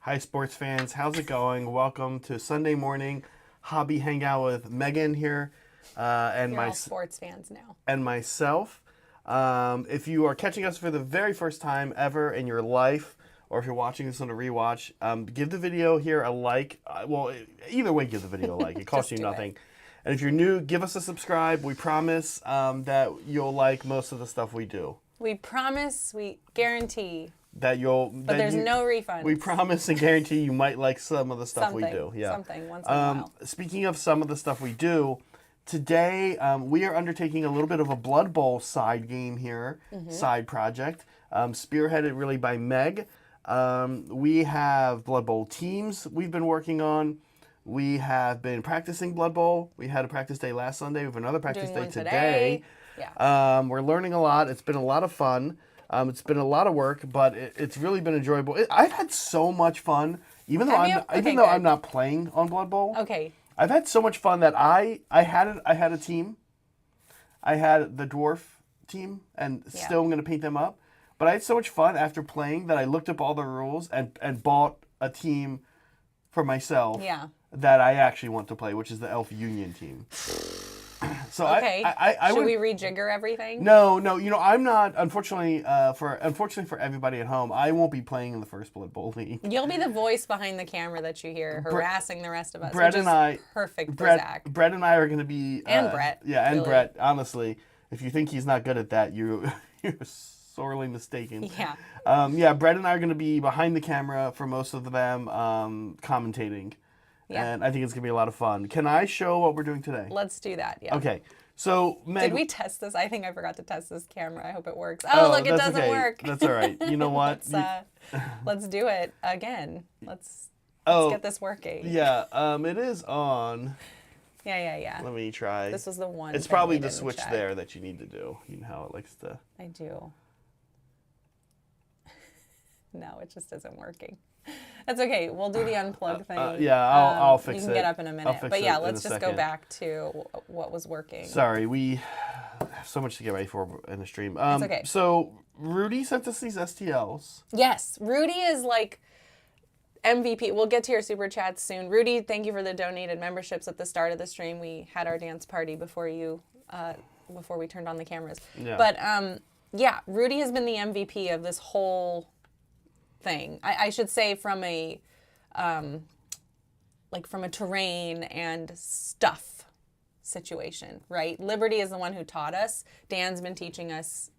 Hi, sports fans. How's it going? Welcome to Sunday morning hobby hangout with Megan here, and You're all sports fans now. and myself. If you are catching us for the very first time ever in your life, or if you're watching this on a rewatch, give the video here a like. Well, either way, give the video a like. It costs you nothing. And if you're new, give us a subscribe. We promise that you'll like most of the stuff we do. We promise, we guarantee. But there's no refund. We promise and guarantee you might like some of the stuff we do. Yeah. Something once in a while. Speaking of some of the stuff we do, today we are undertaking a little bit of a Blood Bowl side game here, side project, spearheaded really by Meg. We have Blood Bowl teams we've been working on. We have been practicing Blood Bowl. We had a practice day last Sunday. We have another practice day today. Yeah. We're learning a lot. It's been a lot of fun. It's been a lot of work, but it's really been enjoyable. I've had so much fun, even though I'm not playing on Blood Bowl. Okay. I've had so much fun that I had a team. I had the dwarf team, and still I'm going to paint them up. But I had so much fun after playing that I looked up all the rules and bought a team for myself. Yeah. That I actually want to play, which is the Elf Union team. So okay. Should we rejigger everything? No. You know, I'm not. Unfortunately for everybody at home, I won't be playing in the first Blood Bowl league. You'll be the voice behind the camera that you hear harassing the rest of us. Brett and I. Perfect for Zach. Brett and I are going to be. And Brett. Yeah, and really. Brett. Honestly, if you think he's not good at that, you're sorely mistaken. Yeah. Brett and I are going to be behind the camera for most of them, commentating. Yeah. And I think it's going to be a lot of fun. Can I show what we're doing today? Let's do that, yeah. Okay. So, Meg... Did we test this? I think I forgot to test this camera. I hope it works. Oh, look, it doesn't work. That's all right. You know what? Let's do it again. Let's get this working. Yeah, it is on. Yeah. Let me try. This was the one. It's probably the switch there that you need to do. You know how it likes to... I do. No, it just isn't working. That's okay. We'll do the unplug thing. I'll fix it. You can get up in a minute. But yeah, let's just go back to what was working. Sorry, we have so much to get ready for in the stream. It's okay. So Rudy sent us these STLs. Yes, Rudy is like MVP. We'll get to your super chats soon. Rudy, thank you for the donated memberships at the start of the stream. We had our dance party before we turned on the cameras. Yeah. But Rudy has been the MVP of this whole thing. I should say from a terrain and stuff situation, right? Liberty is the one who taught us. Dan's been teaching us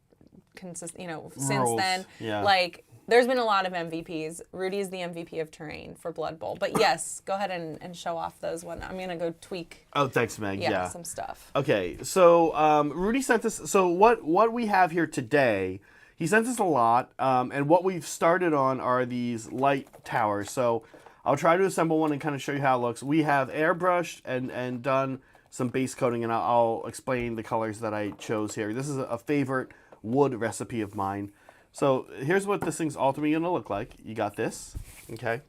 since then. Yeah. Like there's been a lot of MVPs. Rudy is the MVP of terrain for Blood Bowl. But yes, go ahead and show off those one. I'm gonna go tweak. Oh, thanks, Meg. Yeah. Some stuff. Okay, so Rudy sent us. So what we have here today. He sent us a lot, and what we've started on are these light towers. So I'll try to assemble one and kind of show you how it looks. We have airbrushed and done some base coating, and I'll explain the colors that I chose here. This is a favorite wood recipe of mine. So here's what this thing's ultimately going to look like. You got this, okay?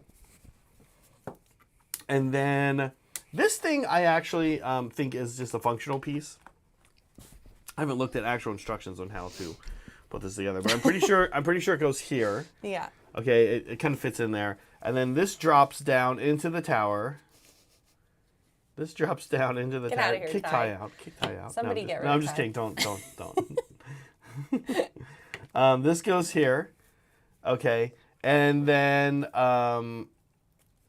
And then this thing I actually think is just a functional piece. I haven't looked at actual instructions on how to put this together, but I'm pretty sure it goes here. Yeah. Okay, it kind of fits in there, and then this drops down into the tower. This drops down into the tower. Out of here, Kick Ty out. Kick Ty out. Somebody get rid of No, I'm just kidding. Don't. This goes here. Okay, and then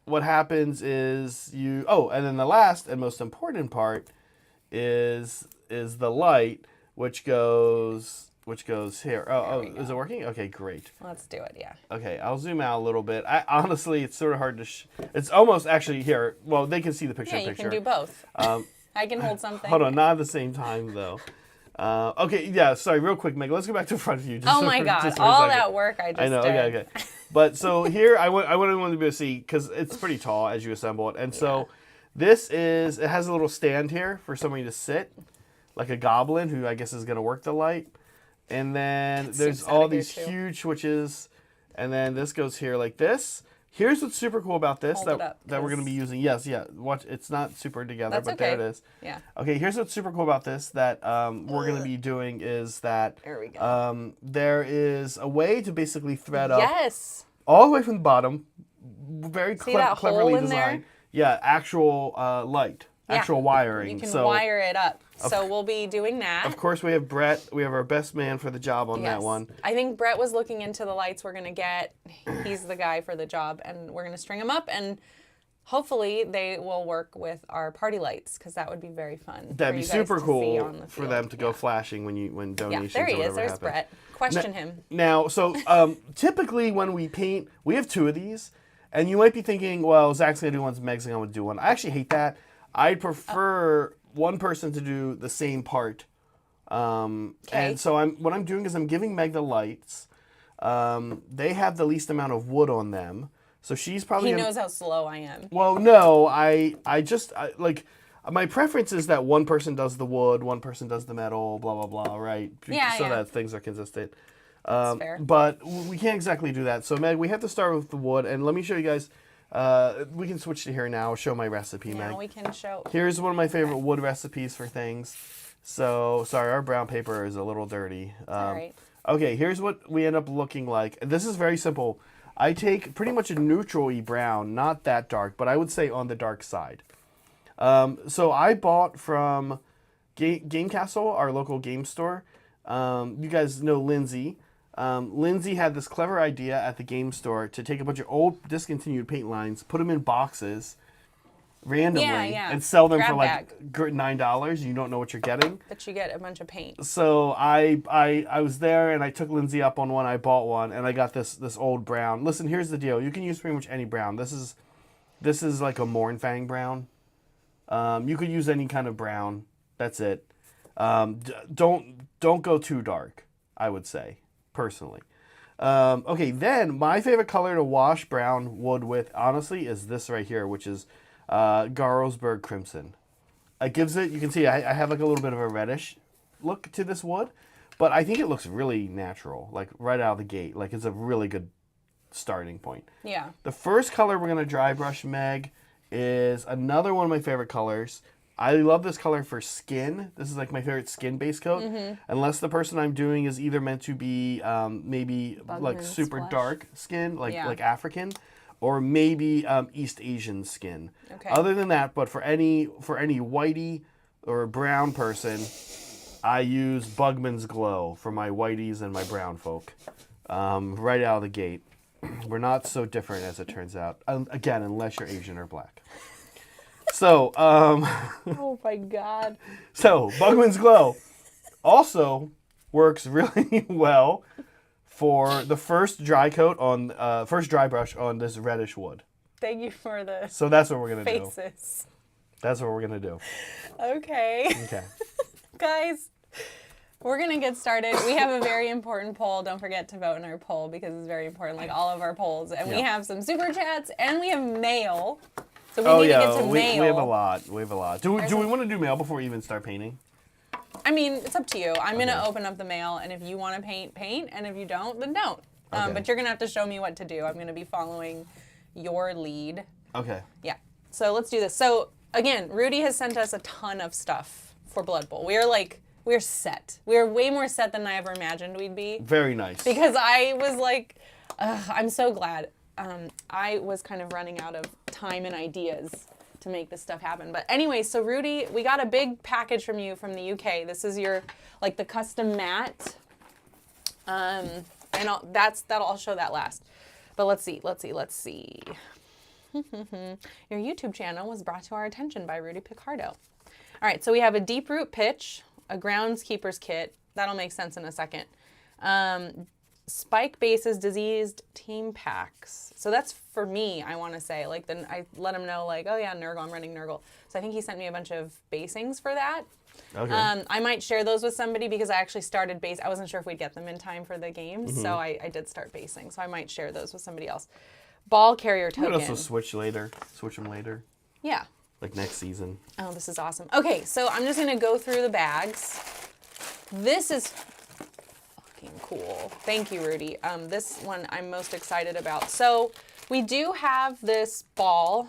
what happens is and then the last and most important part is the light, which goes here. Is it working? Okay, great. Let's do it, yeah. Okay, I'll zoom out a little bit. Honestly, it's sort of hard to... it's almost actually here. Well, they can see the picture. Yeah, you can do both. I can hold something. Hold on, not at the same time, though. Okay, yeah, sorry, real quick, Meg. Let's go back to front view. Oh my God, all that work I just did. I know, okay. But so here, I want to be able to see, because it's pretty tall as you assemble it. And so it has a little stand here for somebody to sit, like a goblin who I guess is going to work the light. And then there's all these huge switches, and then this goes here like this. Here's what's super cool about this that we're going to be using. Yes, yeah. Watch, it's not super together, but there it is. Yeah. Okay, here's what's super cool about this that we're going to be doing is that there we go. There is a way to basically thread up yes. all the way from the bottom very that cleverly hole in there? designed. Yeah, actual light, actual wiring. You can so, wire it up. So we'll be doing that. of course, we have Brett. We have our best man for the job on that one. I think Brett was looking into the lights we're going to get. He's the guy for the job, and we're going to string them up, and hopefully they will work with our party lights, because that would be very fun. That'd be super cool for them to go Yeah. flashing when donations There he or whatever is. There's happen. Brett. Question him. Now, so typically when we paint, we have 2 of these, and you might be thinking, well, Zach's gonna do one, Meg's gonna do one. I actually hate that. I'd prefer one person to do the same part. And so what I'm doing is I'm giving Meg the lights. They have the least amount of wood on them, so she's probably. He knows how slow I am. Well, no, I like. My preference is that one person does the wood, one person does the metal, blah blah blah, right? So that things are consistent. That's fair. But we can't exactly do that. So Meg, we have to start with the wood, and let me show you guys. We can switch to here now. I'll show my recipe, Meg. Now we can show. Here's one of my favorite wood recipes for things. So sorry, our brown paper is a little dirty. All right. Okay, here's what we end up looking like. This is very simple. I take pretty much a neutral-y brown, not that dark, but I would say on the dark side. So I bought from Game Castle, our local game store. You guys know Lindsay. Lindsay had this clever idea at the game store to take a bunch of old discontinued paint lines, put them in boxes randomly, and sell them for like $9. You don't know what you're getting. But you get a bunch of paint. So I was there, and I took Lindsay up on one. I bought one, and I got this old brown. Listen, here's the deal. You can use pretty much any brown. This is like a Mornfang brown. You could use any kind of brown. That's it. Don't go too dark, I would say, personally. Okay, then my favorite color to wash brown wood with, honestly, is this right here, which is Garlsberg Crimson. It gives it, you can see I have like a little bit of a reddish look to this wood, but I think it looks really natural, like right out of the gate. Like it's a really good starting point. Yeah. The first color we're going to dry brush, Meg, is another one of my favorite colors. I love this color for skin. This is like my favorite skin base coat. Unless the person I'm doing is either meant to be maybe like super dark skin, like African, or maybe East Asian skin. Okay. Other than that, but for any whitey or brown person, I use Bugman's Glow for my whiteys and my brown folk. Right out of the gate. We're not so different as it turns out. Again, unless you're Asian or black. So, oh my God. So, Bugman's Glow also works really well for the first dry coat on, first dry brush on this reddish wood. Thank you for the So that's what we're going to do. faces. That's what we're going to do. Okay. Okay. Guys, we're going to get started. We have a very important poll. Don't forget to vote in our poll because it's very important, like all of our polls. And we have some super chats and we have mail. So we need to get to mail. We have a lot. We have a lot. Do we want to do mail before we even start painting? I mean, it's up to you. I'm going to open up the mail, and if you want to paint, paint. And if you don't, then don't. But you're going to have to show me what to do. I'm going to be following your lead. Okay. Yeah. So let's do this. So, again, Rudy has sent us a ton of stuff for Blood Bowl. We're set. We're way more set than I ever imagined we'd be. Very nice. Because I was like, I'm so glad. I was kind of running out of time and ideas to make this stuff happen. But anyway, so Rudy, we got a big package from you from the UK. This is your, like the custom mat. And I'll show that last. But let's see. Your YouTube channel was brought to our attention by Rudy Picardo. All right, so we have a deep root pitch, a groundskeeper's kit. That'll make sense in a second. Spike Base's diseased team packs. So that's for me, I want to say. Like, then I let him know, like, oh yeah, Nurgle, I'm running Nurgle. So I think he sent me a bunch of basings for that. Okay. I might share those with somebody because I actually started base. I wasn't sure if we'd get them in time for the games, so I did start basing. So I might share those with somebody else. Ball carrier token. You could also switch them later. Yeah. Like next season. Oh, this is awesome. Okay, so I'm just gonna go through the bags. This is fucking cool. Thank you, Rudy. This one I'm most excited about. So we do have this ball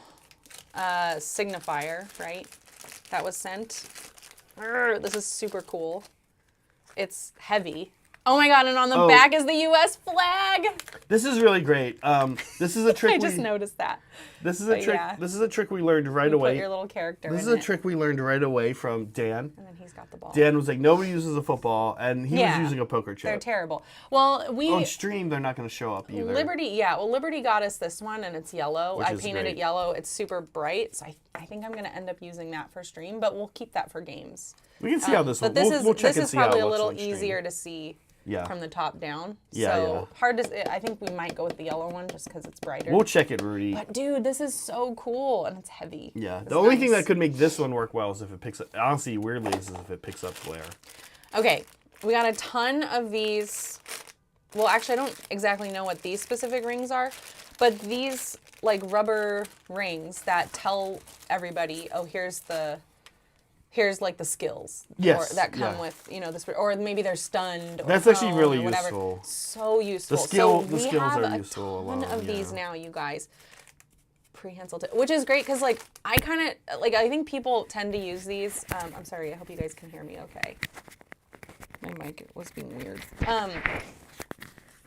signifier, right? That was sent. This is super cool. It's heavy. Oh my god, and on the back is the U.S. flag. This is really great. This is a trick. I just noticed that. This is a trick. Yeah. This is a trick we learned right You away. put your little character This in is a it. trick we learned right away from Dan. And then he's got the ball. Dan was like, nobody uses a football, and he was using a poker chip. They're terrible. Well, On stream, they're not going to show up either. Liberty got us this one, and it's yellow. I painted it yellow. It's super bright, so I think I'm going to end up using that for stream, but we'll keep that for games. We can see how this But will. We'll check this and is see how probably it a looks little on stream. easier to see from the top down. Yeah, so hard to. I think we might go with the yellow one just because it's brighter. We'll check it, Rudy. But dude, this is so cool, and it's heavy. Yeah. It's The only nice. thing that could make this one work well is if it picks up. Honestly, weirdly, is if it picks up glare. Okay, we got a ton of these. Well, actually, I don't exactly know what these specific rings are, but these like rubber rings that tell everybody, oh, here's like the skills that come with, you know, this, or maybe they're stunned. Or That's actually really or whatever. useful. So useful. The skills are useful a ton alone, of these now, you guys. Prehensile, which is great because like I kind of like I think people tend to use these. I'm sorry, I hope you guys can hear me. Okay, my mic was being weird.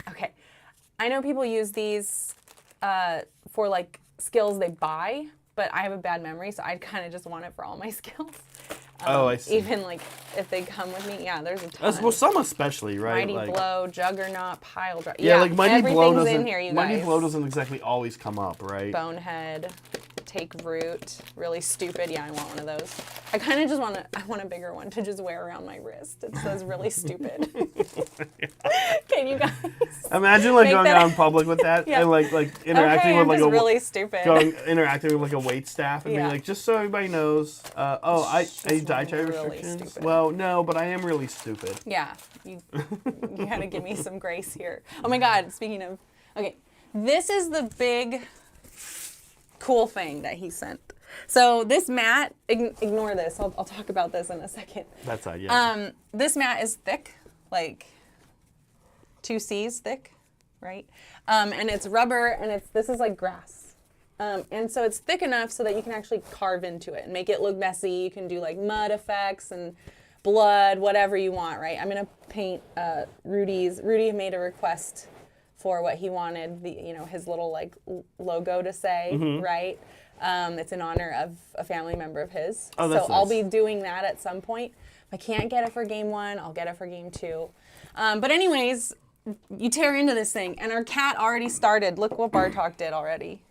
Okay, I know people use these for like skills they buy, but I have a bad memory, so I kind of just want it for all my skills. I see. Even like if they come with me, there's a ton. Well, some especially, right? Mighty Blow, Juggernaut, Pile Driver. Yeah, like Mighty Blow doesn't. In here, you Mighty guys. Blow doesn't exactly always come up, right? Bonehead, Take Root, Really Stupid. Yeah, I want one of those. I kind of just want I want a bigger one to just wear around my wrist. It says Really Stupid. Can you guys? Imagine like going out in public with that and like interacting with like a really stupid. Interacting with like a wait staff and being like, just so everybody knows, I dietary really restrictions. stupid. Well, no, but I am really stupid. Yeah, you gotta give me some grace here. Oh my God! Speaking of, okay, this is the big cool thing that he sent. So this mat, ignore this. I'll talk about this in a second. That side, yeah. This mat is thick, like 2 C's thick, right? And it's rubber, and this is like grass. And so it's thick enough so that you can actually carve into it and make it look messy. You can do like mud effects and blood, whatever you want, right? I'm gonna paint Rudy made a request for what he wanted, his little like logo to say, right? It's in honor of a family member of his. Oh, that's so I'll nice. be doing that at some point. If I can't get it for game 1, I'll get it for game 2. But anyways, you tear into this thing, and our cat already started. Look what Bartok did already.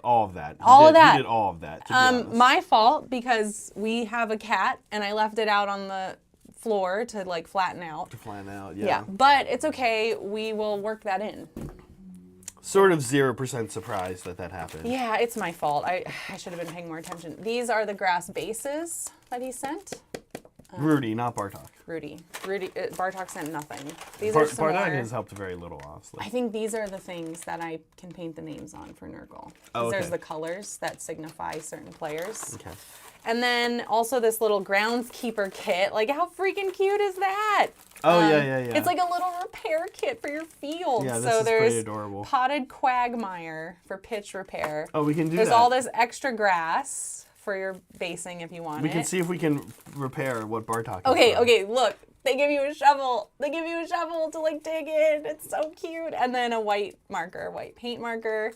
All of that. All of that. He did all of that, to be honest. My fault, because we have a cat, and I left it out on the floor to like flatten out. To flatten out, yeah. Yeah, but it's okay. We will work that in. Sort of 0% surprised that happened. Yeah, it's my fault. I should have been paying more attention. These are the grass bases that he sent. Rudy, not Bartok. Rudy, Bartok sent nothing. These are some Bartok more. has helped very little, honestly. I think these are the things that I can paint the names on for Nurgle. Oh, okay. There's the colors that signify certain players. Okay. And then also this little groundskeeper kit. Like, how freaking cute is that? Oh, yeah. It's like a little repair kit for your field. Yeah, this so is there's pretty adorable. potted quagmire for pitch repair. Oh, we can do There's that. all this extra grass for your basing if you want We it. can see if we can repair what Bartok has Okay, done. okay, look. They give you a shovel. They give you a shovel to like dig in. It's so cute. And then a white paint marker.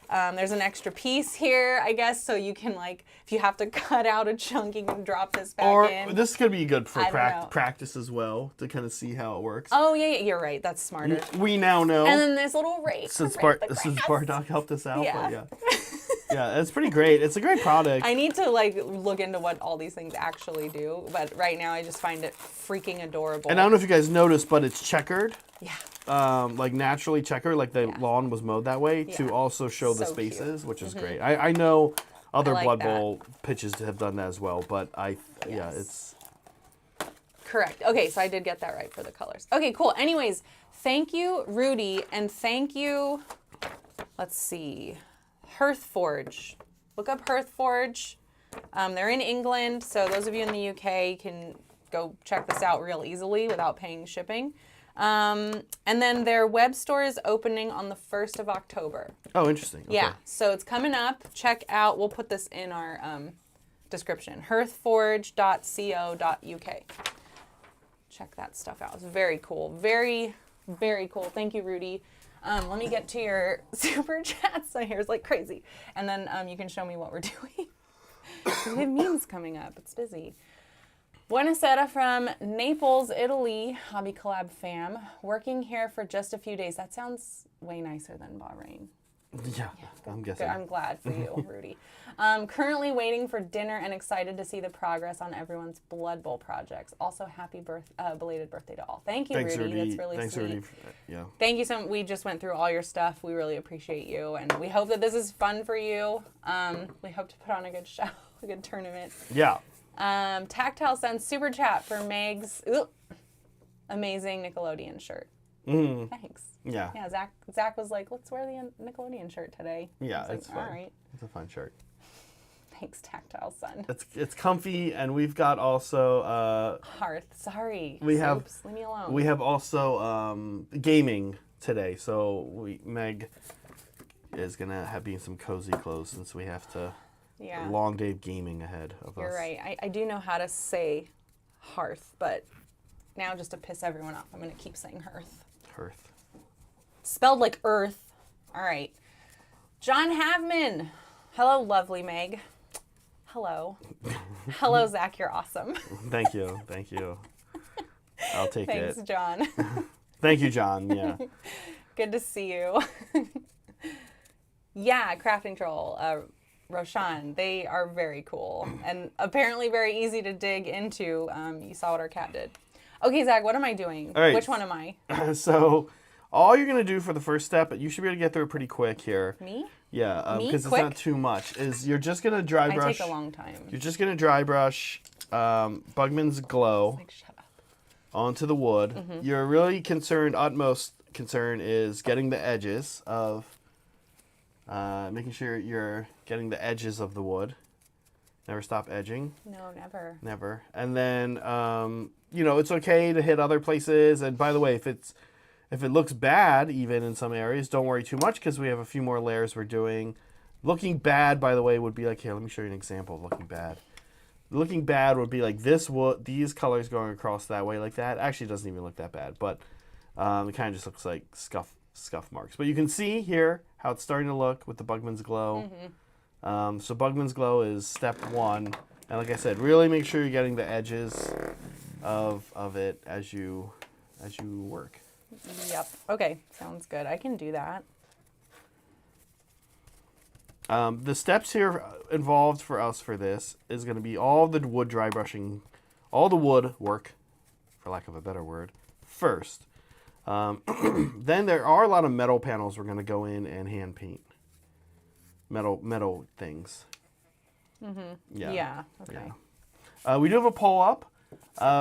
There's an extra piece here, I guess, so you can like, if you have to cut out a chunk, you can drop this back in. Or this could be good for I don't know. practice as well, to kind of see how it works. Oh, yeah, you're right. That's smarter. We now know. And then this little rake. Since to rake the since grass. Bartok helped us out, Yeah. but yeah. Yeah, it's pretty great. It's a great product. I need to like look into what all these things actually do, but right now I just find it freaking adorable. And I don't know if you guys noticed, but it's checkered. Yeah. Like naturally checkered, like the lawn was mowed that way to also show the So spaces, which is great. I know other like Blood that. Bowl pitches have done that as well, but yeah, it's Correct. Okay, so I did get that right for the colors. Okay, cool. Anyways, thank you, Rudy, and thank you, let's see, Hearthforge. Look up Hearthforge. They're in England, so those of you in the UK can go check this out real easily without paying shipping. And then their web store is opening on the 1st of October. Oh, interesting. Okay. Yeah, so it's coming up. Check out, we'll put this in our description, hearthforge.co.uk. check that stuff out. It's very cool. Very, very cool. Thank you, Rudy. Let me get to your super chats. My hair's like crazy. And then you can show me what we're doing. We have memes coming up. It's busy. Buonasera from Naples, Italy. Hobby Collab fam. Working here for just a few days. That sounds way nicer than Bahrain. Yeah, I'm guessing. Good. I'm glad for you, Rudy. Currently waiting for dinner and excited to see the progress on everyone's Blood Bowl projects. Also, happy belated birthday to all. Thank you, Thanks, Rudy. Rudy. That's really Thanks, sweet. Rudy. Yeah. Thank you so much. We just went through all your stuff. We really appreciate you, and we hope that this is fun for you. We hope to put on a good show, a good tournament. Yeah. Tactile sends super chat for Meg's amazing Nickelodeon shirt. Mm. Thanks. Yeah. Yeah, Zach was like, let's wear the Nickelodeon shirt today. Yeah, like, it's fun. all right. It's a fun shirt. Thanks, Tactile Sun. It's comfy, and we've got also Hearth. Sorry. we have Leave me alone. we have also gaming today. So Meg is gonna be in some cozy clothes since we have to. Yeah. Long day of gaming ahead of us. You're right. I do know how to say hearth, but now just to piss everyone off, I'm going to keep saying hearth. Hearth. Spelled like earth. All right. John Havman. Hello, lovely Meg. Hello. Hello, Zach. You're awesome. Thank you. Thank you. I'll take Thanks, it. John. Thank you, John. Yeah. Good to see you. Yeah, Crafting Troll. Roshan, they are very cool and apparently very easy to dig into. You saw what our cat did. Okay, Zach, what am I doing? All right. Which one am I? So, all you're going to do for the first step, but you should be able to get through it pretty quick here. Me? Yeah, Me? because it's Quick? not too much. Is you're just going to dry I brush. take a long time. You're just going to dry brush Bugman's Glow Like, shut up. onto the wood. Mm-hmm. Your really utmost concern is getting the edges of, making sure you're getting the edges of the wood. Never stop edging. No, never. Never. And then, it's okay to hit other places. And by the way, if it looks bad, even in some areas, don't worry too much because we have a few more layers we're doing. Looking bad, by the way, would be like, here, let me show you an example of looking bad. Looking bad would be like this wood, these colors going across that way like that. Actually, it doesn't even look that bad, but it kind of just looks like scuff marks. But you can see here how it's starting to look with the Bugman's Glow. Mm-hmm. So Bugman's Glow is step one. And like I said, really make sure you're getting the edges of it as you work. Yep. Okay, sounds good. I can do that. The steps here involved for us for this is going to be all the wood dry brushing, all the wood work, for lack of a better word, first. Then there are a lot of metal panels we're going to go in and hand paint. Metal things. Mm-hmm. Yeah. Yeah. Okay. Yeah. We do have a poll up.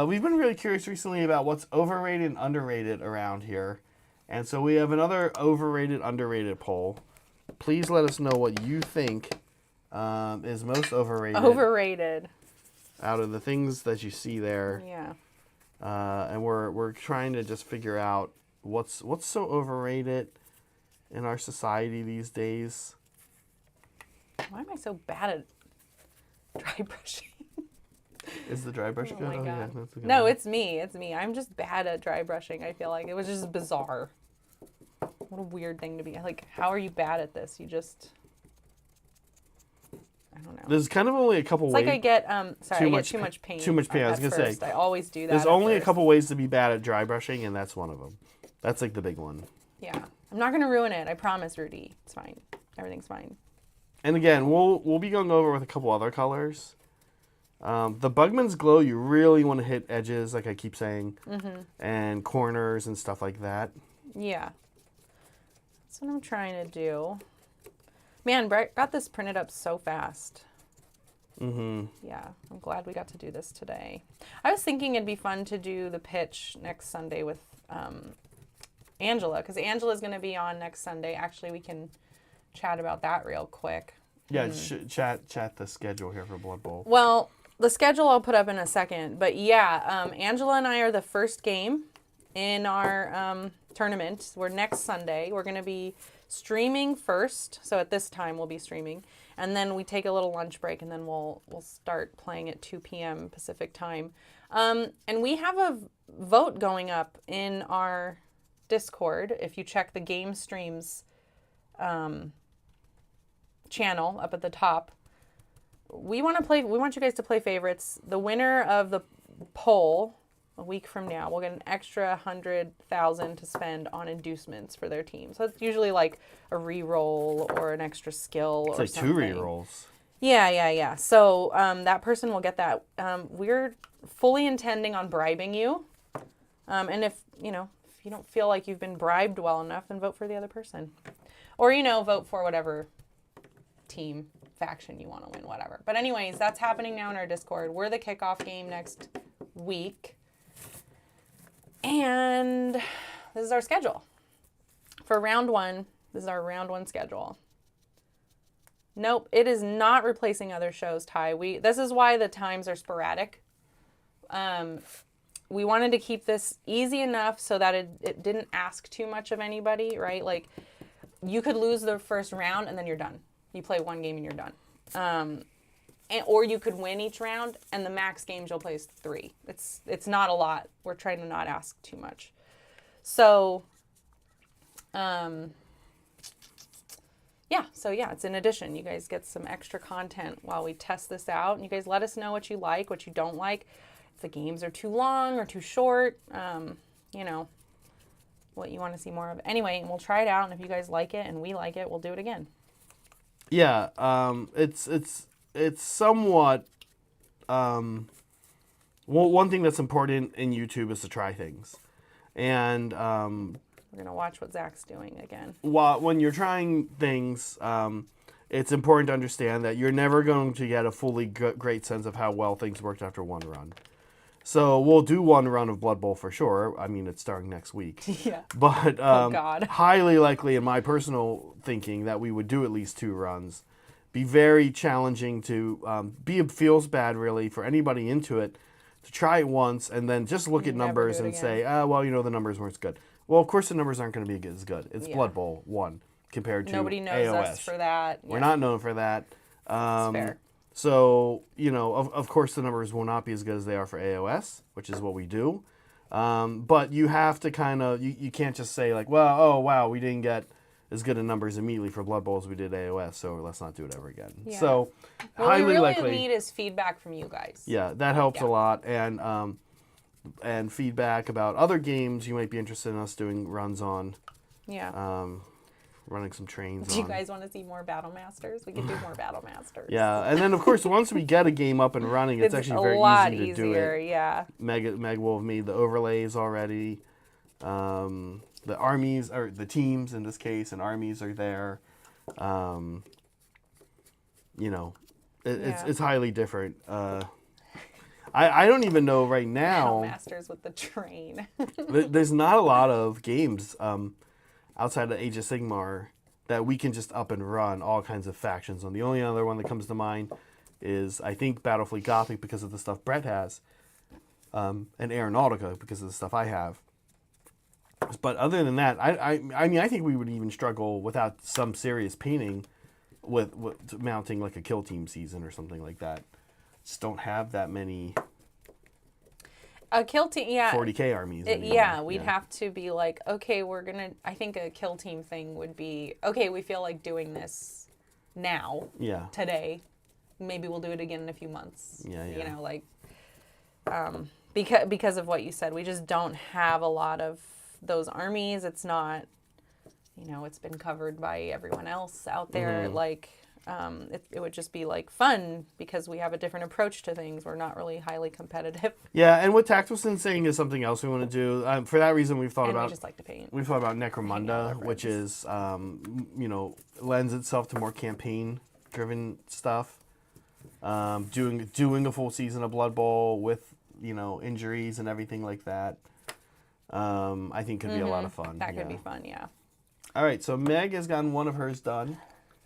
We've been really curious recently about what's overrated and underrated around here. And so we have another overrated, underrated poll. Please let us know what you think is most overrated. Overrated. Out of the things that you see there. Yeah. And we're trying to just figure out what's so overrated in our society these days. Why am I so bad at dry brushing? Is the dry brush Oh good? my God. Yeah, that's a good No, one. it's me. It's me. I'm just bad at dry brushing. I feel like it was just bizarre. What a weird thing to be. Like, how are you bad at this? You just, I don't know. There's kind of only a couple It's ways. like I get too I much get too pa- much paint. too much paint, I was at gonna say. first. I always do that. There's at only a first. couple ways to be bad at dry brushing, and that's one of them. That's like the big one. Yeah, I'm not gonna ruin it. I promise, Rudy. It's fine. Everything's fine. And again, we'll be going over with a couple other colors. The Bugman's Glow, you really want to hit edges, like I keep saying, and corners and stuff like that. Yeah, that's what I'm trying to do. Man, Brett got this printed up so fast. Mm-hmm. Yeah, I'm glad we got to do this today. I was thinking it'd be fun to do the pitch next Sunday with Angela, because Angela's going to be on next Sunday. Actually, we can chat about that real quick. Yeah, chat the schedule here for Blood Bowl. Well, the schedule I'll put up in a second, but yeah, Angela and I are the first game in our tournament. We're next Sunday. We're going to be streaming first, so at this time we'll be streaming, and then we take a little lunch break, and then we'll start playing at 2 p.m. Pacific time. And we have vote going up in our Discord. If you check the game streams channel up at the top, we want you guys to play favorites. The winner of the poll a week from now will get an extra 100,000 to spend on inducements for their team. So it's usually like a re-roll or an extra skill or like something. 2 re-rolls. Yeah. So that person will get that. We're fully intending on bribing you. And if you don't feel like you've been bribed well enough, then vote for the other person. Or, vote for whatever team faction you want to win, whatever. But anyways, that's happening now in our Discord. We're the kickoff game next week. And this is our schedule. For round 1, this is our round 1 schedule. Nope, it is not replacing other shows, Ty. This is why the times are sporadic. We wanted to keep this easy enough so that it didn't ask too much of anybody, right? Like, you could lose the first round and then you're done. You play 1 game and you're done. Or you could win each round, and the max games you'll play is 3. It's not a lot. We're trying to not ask too much. So, it's an addition. You guys get some extra content while we test this out. And you guys let us know what you like, what you don't like. If the games are too long or too short, what you want to see more of. Anyway, and we'll try it out, and if you guys like it and we like it, we'll do it again. Yeah, it's somewhat, one thing that's important in YouTube is to try things. And we're going to watch what Zach's doing again. When you're trying things, it's important to understand that you're never going to get a fully great sense of how well things worked after 1 run. So we'll do 1 run of Blood Bowl for sure. I mean, it's starting next week. Yeah. But oh, God. highly likely, in my personal thinking, that we would do at least 2 runs. Be very challenging to feels bad, really, for anybody into it to try it once and then just look at numbers and say, the numbers weren't as good. Well, of course the numbers aren't going to be as good. It's Blood Bowl 1 compared to Nobody knows AOS. us for that. We're not known for that. That's fair. So, of course the numbers will not be as good as they are for AOS, which is what we do. But you have to kind of, you can't just say like, we didn't get as good in numbers immediately for Blood Bowl as we did AOS, so let's not do it ever again. Yeah. So, what highly we really likely need is feedback from you guys. Yeah, that helps a lot, and feedback about other games you might be interested in us doing runs on. Yeah. Running some trains. Do you guys want to see more Battle Masters? We could do more Battle Masters. Yeah, and then of course once we get a game up and running, it's actually very easy to do it. Yeah. Meg will have made the overlays already. The armies, or the teams in this case, and armies are there. It's highly different. I don't even know right now. Battle Masters with the train. There's not a lot of games outside of Age of Sigmar that we can just up and run all kinds of factions on. The only other one that comes to mind is, I think, Battlefleet Gothic because of the stuff Brett has, and Aeronautica because of the stuff I have. But other than that, I think we would even struggle without some serious painting with mounting like a kill team season or something like that. Just don't have that many. A kill team, 40K armies. We'd have to be like, okay, I think a kill team thing would be, okay, we feel like doing this now. Yeah. Today. Maybe we'll do it again in a few months. Yeah. Because of what you said, we just don't have a lot of those armies. It's not, it's been covered by everyone else out there. Mm-hmm. It would just be like fun because we have a different approach to things. We're not really highly competitive. Yeah, and what Tactwilson's saying is something else we want to do. For that reason, we've thought and about. We just like to paint. We've thought about Necromunda, which is, lends itself to more campaign-driven stuff. Doing a full season of Blood Bowl with injuries and everything like that. I think could be a lot of fun. That could be fun, yeah. All right, so Meg has gotten one of hers done.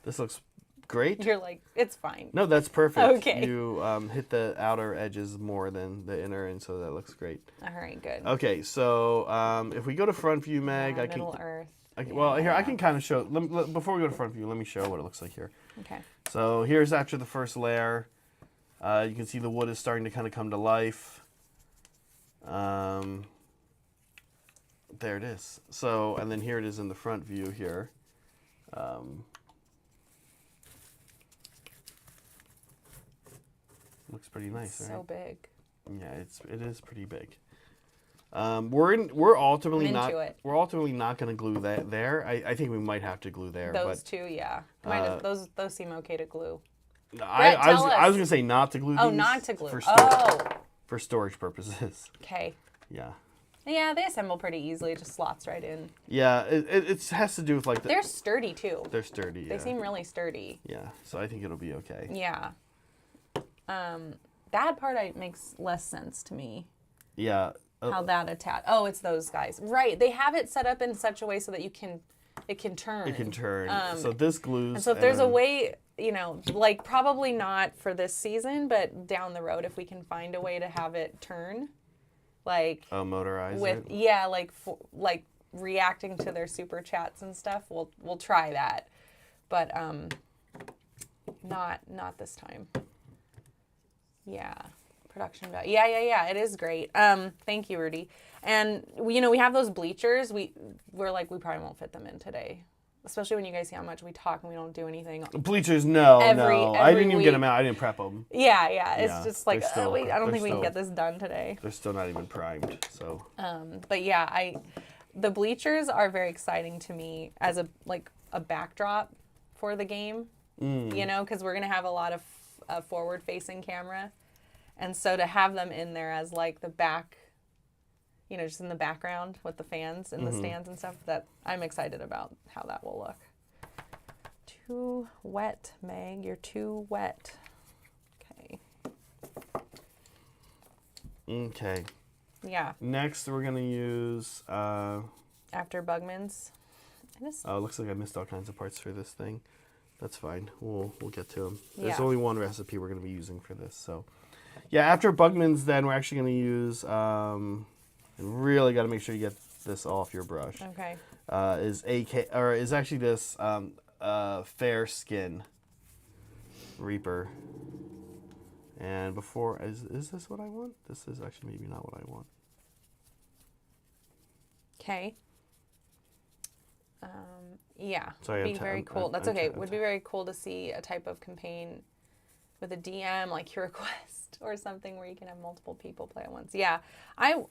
This looks great. You're like, it's fine. No, that's perfect. Okay. You hit the outer edges more than the inner, and so that looks great. All right, good. Okay, so if we go to front view, Meg, Middle Earth. Well, here I can kind of show. Before we go to front view, let me show what it looks like here. Okay. So here's after the first layer. You can see the wood is starting to kind of come to life. There it is. So, and then here it is in the front view here. Looks pretty nice, right? So big. Yeah, it is pretty big. We're ultimately I'm not into it. we're ultimately not going to glue that there. I think we might have to glue there. Those but two, yeah. Those seem okay to glue. I was tell us. going to say not to glue these. Oh, not to glue. For storage purposes. Okay. Yeah. Yeah, they assemble pretty easily. It just slots right in. Yeah, it has to do with like They're sturdy too. They're sturdy. Yeah. They seem really sturdy. Yeah, so I think it'll be okay. Yeah. That part makes less sense to me. Yeah. How that attach? Oh, it's those guys. Right. They have it set up in such a way so that it can turn. It can turn. So this glues. And so if there's a way, like probably not for this season, but down the road, if we can find a way to have it turn, like motorize with it? like reacting to their super chats and stuff, we'll try that, but not this time. Yeah. Production value. Yeah. It is great. Thank you, Rudy. And we have those bleachers. We're like, we probably won't fit them in today, especially when you guys see how much we talk and we don't do anything. Bleachers, no. I didn't even week. get them out. I didn't prep them. Yeah. It's just like, I don't think we can still, get this done today. They're still not even primed. So. But yeah, the bleachers are very exciting to me as a backdrop for the game. Because we're gonna have a lot of forward-facing camera. And so to have them in there as like the back, just in the background with the fans and the stands and stuff, that I'm excited about how that will look. Too wet, Meg. You're too wet. Okay. Yeah. Next, we're going to use... After Bugman's. Oh, looks like I missed all kinds of parts for this thing. That's fine. We'll get to them. There's Yeah. only one recipe we're going to be using for this, so... Yeah, after Bugman's, then we're actually going to use, and really got to make sure you get this off your brush. Okay. Is actually this Fair Skin Reaper. And before, is this what I want? This is actually maybe not what I want. Okay. Yeah. Sorry, would be very cool. That's okay. Would be very cool to see a type of campaign with a DM like your request or something where you can have multiple people play at once. Yeah, I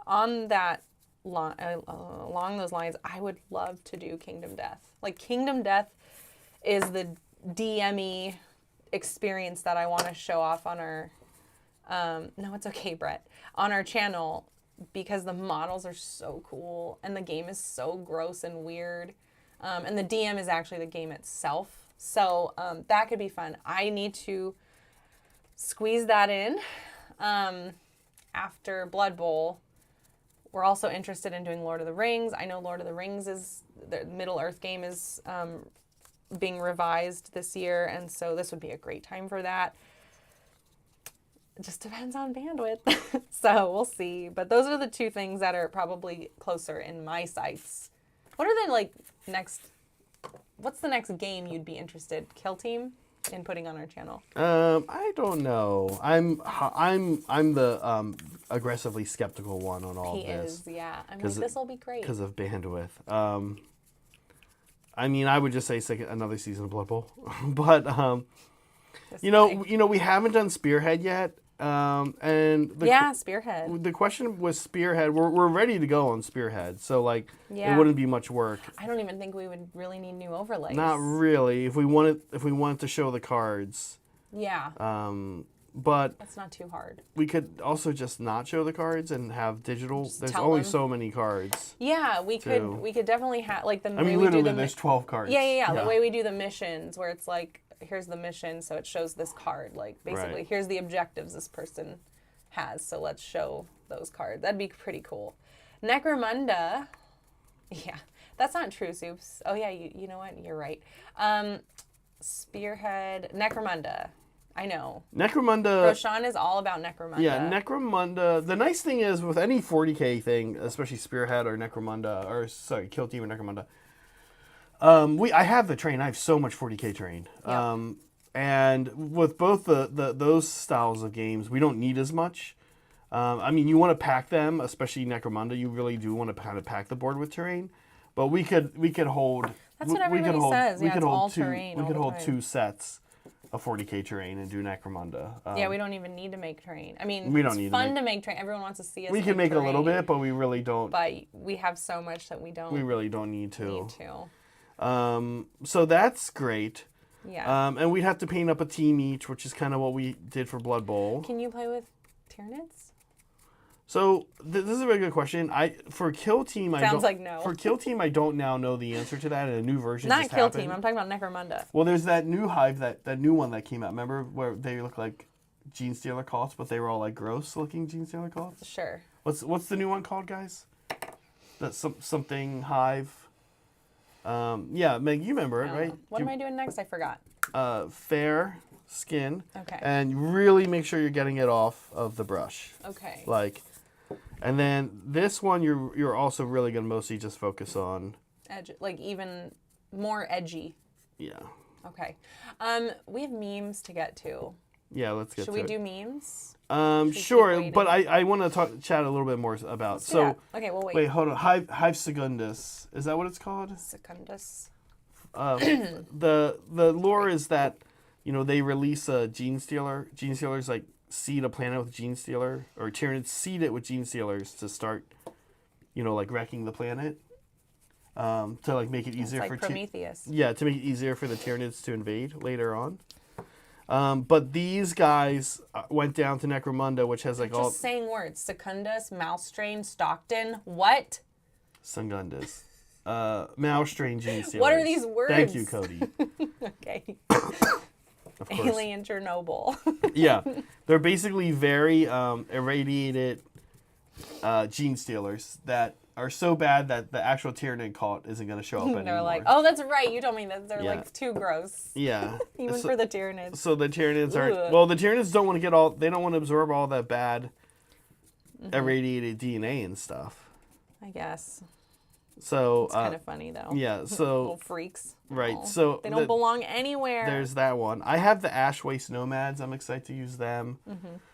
on that along those lines, I would love to do Kingdom Death. Like Kingdom Death is the DME experience that I want to show off on our. No, it's okay, Brett. On our channel because the models are so cool and the game is so gross and weird, and the DM is actually the game itself. So that could be fun. I need to squeeze that in after Blood Bowl. We're also interested in doing Lord of the Rings. I know Lord of the Rings the Middle-earth game is being revised this year, and so this would be a great time for that. It just depends on bandwidth. So we'll see. But those are the two things that are probably closer in my sights. What are the next... What's the next game you'd be interested, Kill Team, in putting on our channel? I don't know. I'm the aggressively skeptical one on all of this. He is, yeah. I'm like, this will be great. Because of bandwidth. I mean, I would just say another season of Blood Bowl, but we haven't done Spearhead yet. And Spearhead. The question was Spearhead. We're ready to go on Spearhead, so it wouldn't be much work. I don't even think we would really need new overlays. Not really. If we wanted to show the cards. Yeah. But that's not too hard. We could also just not show the cards and have digital. There's only so many cards. Yeah, we could definitely have there's 12 cards. Yeah. The way we do the missions, where it's like, here's the mission, so it shows this card. Like basically, Right. Here's the objectives this person has. So let's show those cards. That'd be pretty cool. Necromunda. Yeah, that's not true, Soups. Oh yeah, you know what? You're right. Spearhead, Necromunda. I know. Necromunda. Roshan is all about Necromunda. Yeah, Necromunda. The nice thing is with any 40K thing, especially Spearhead or Necromunda, Kill Team or Necromunda, I have the train. I have so much 40K train. Yep. And with both those styles of games, we don't need as much. I mean, you want to pack them, especially Necromunda. You really do want to kind of pack the board with terrain. But we could hold. That's what we could everybody hold, says. We Yeah, could it's hold all two. terrain We all could the hold time. 2 sets of 40k terrain and do Necromunda. Yeah, we don't even need to make terrain. I mean, we don't it's need to fun make- to make terrain. Everyone wants to see us. We can make a little terrain, bit, but we really don't. but we have so much that we don't. We really don't need to. need to. So that's great. Yeah. And we'd have to paint up a team each, which is kind of what we did for Blood Bowl. Can you play with Tyranids? So this is a very good question. For Kill Team, Sounds like no. For Kill Team, I don't now know the answer to that, and a new version Not just Kill happened. Team. I'm talking about Necromunda. Well, there's that new hive, that new one that came out. Remember where they look like Gene Stealer cults, but they were all like gross looking Gene Stealer cults? Sure. What's the new one called, guys? That's something hive. Yeah, Meg, you remember it, right? What am I doing next? I forgot. Fair skin. Okay. And really make sure you're getting it off of the brush. Okay. And then this one you're also really gonna mostly just focus on Edge, like even more edgy. Yeah. Okay. We have memes to get to. Yeah, let's get Should to we it. do memes? Sure, but I want to chat a little bit more about. Let's do that. Okay, well, wait. Wait, hold on. Hive Secundus. Is that what it's called? Secundus. The lore is that, they release a Gene Stealer. Gene Stealers like seed a planet with Gene Stealer, or Tyranids seed it with Gene Stealers to start, like wrecking the planet. To like make it easier it's for like Prometheus. to make it easier for the Tyranids to invade later on. But these guys went down to Necromunda, which has like Just saying words. Secundus, Mousestrain, Stockton. What? Sungundus. Mousestrain Gene Stealers. What are these words? Thank you, Cody. Okay. Of course. Alien Chernobyl. Yeah. They're basically very irradiated Gene Stealers that are so bad that the actual Tyranid cult isn't going to show up anymore. They're like, oh, that's right. You told me that they're Yeah. like too gross. Yeah. Even for the Tyranids. So the Tyranids aren't... Ugh. Well, the Tyranids don't want to they don't want to absorb all that bad irradiated DNA and stuff. I guess. So... It's kind of funny, though. Yeah, so... Little freaks. Right, Oh, so... they don't belong anywhere. There's that one. I have the Ash Waste Nomads. I'm excited to use them.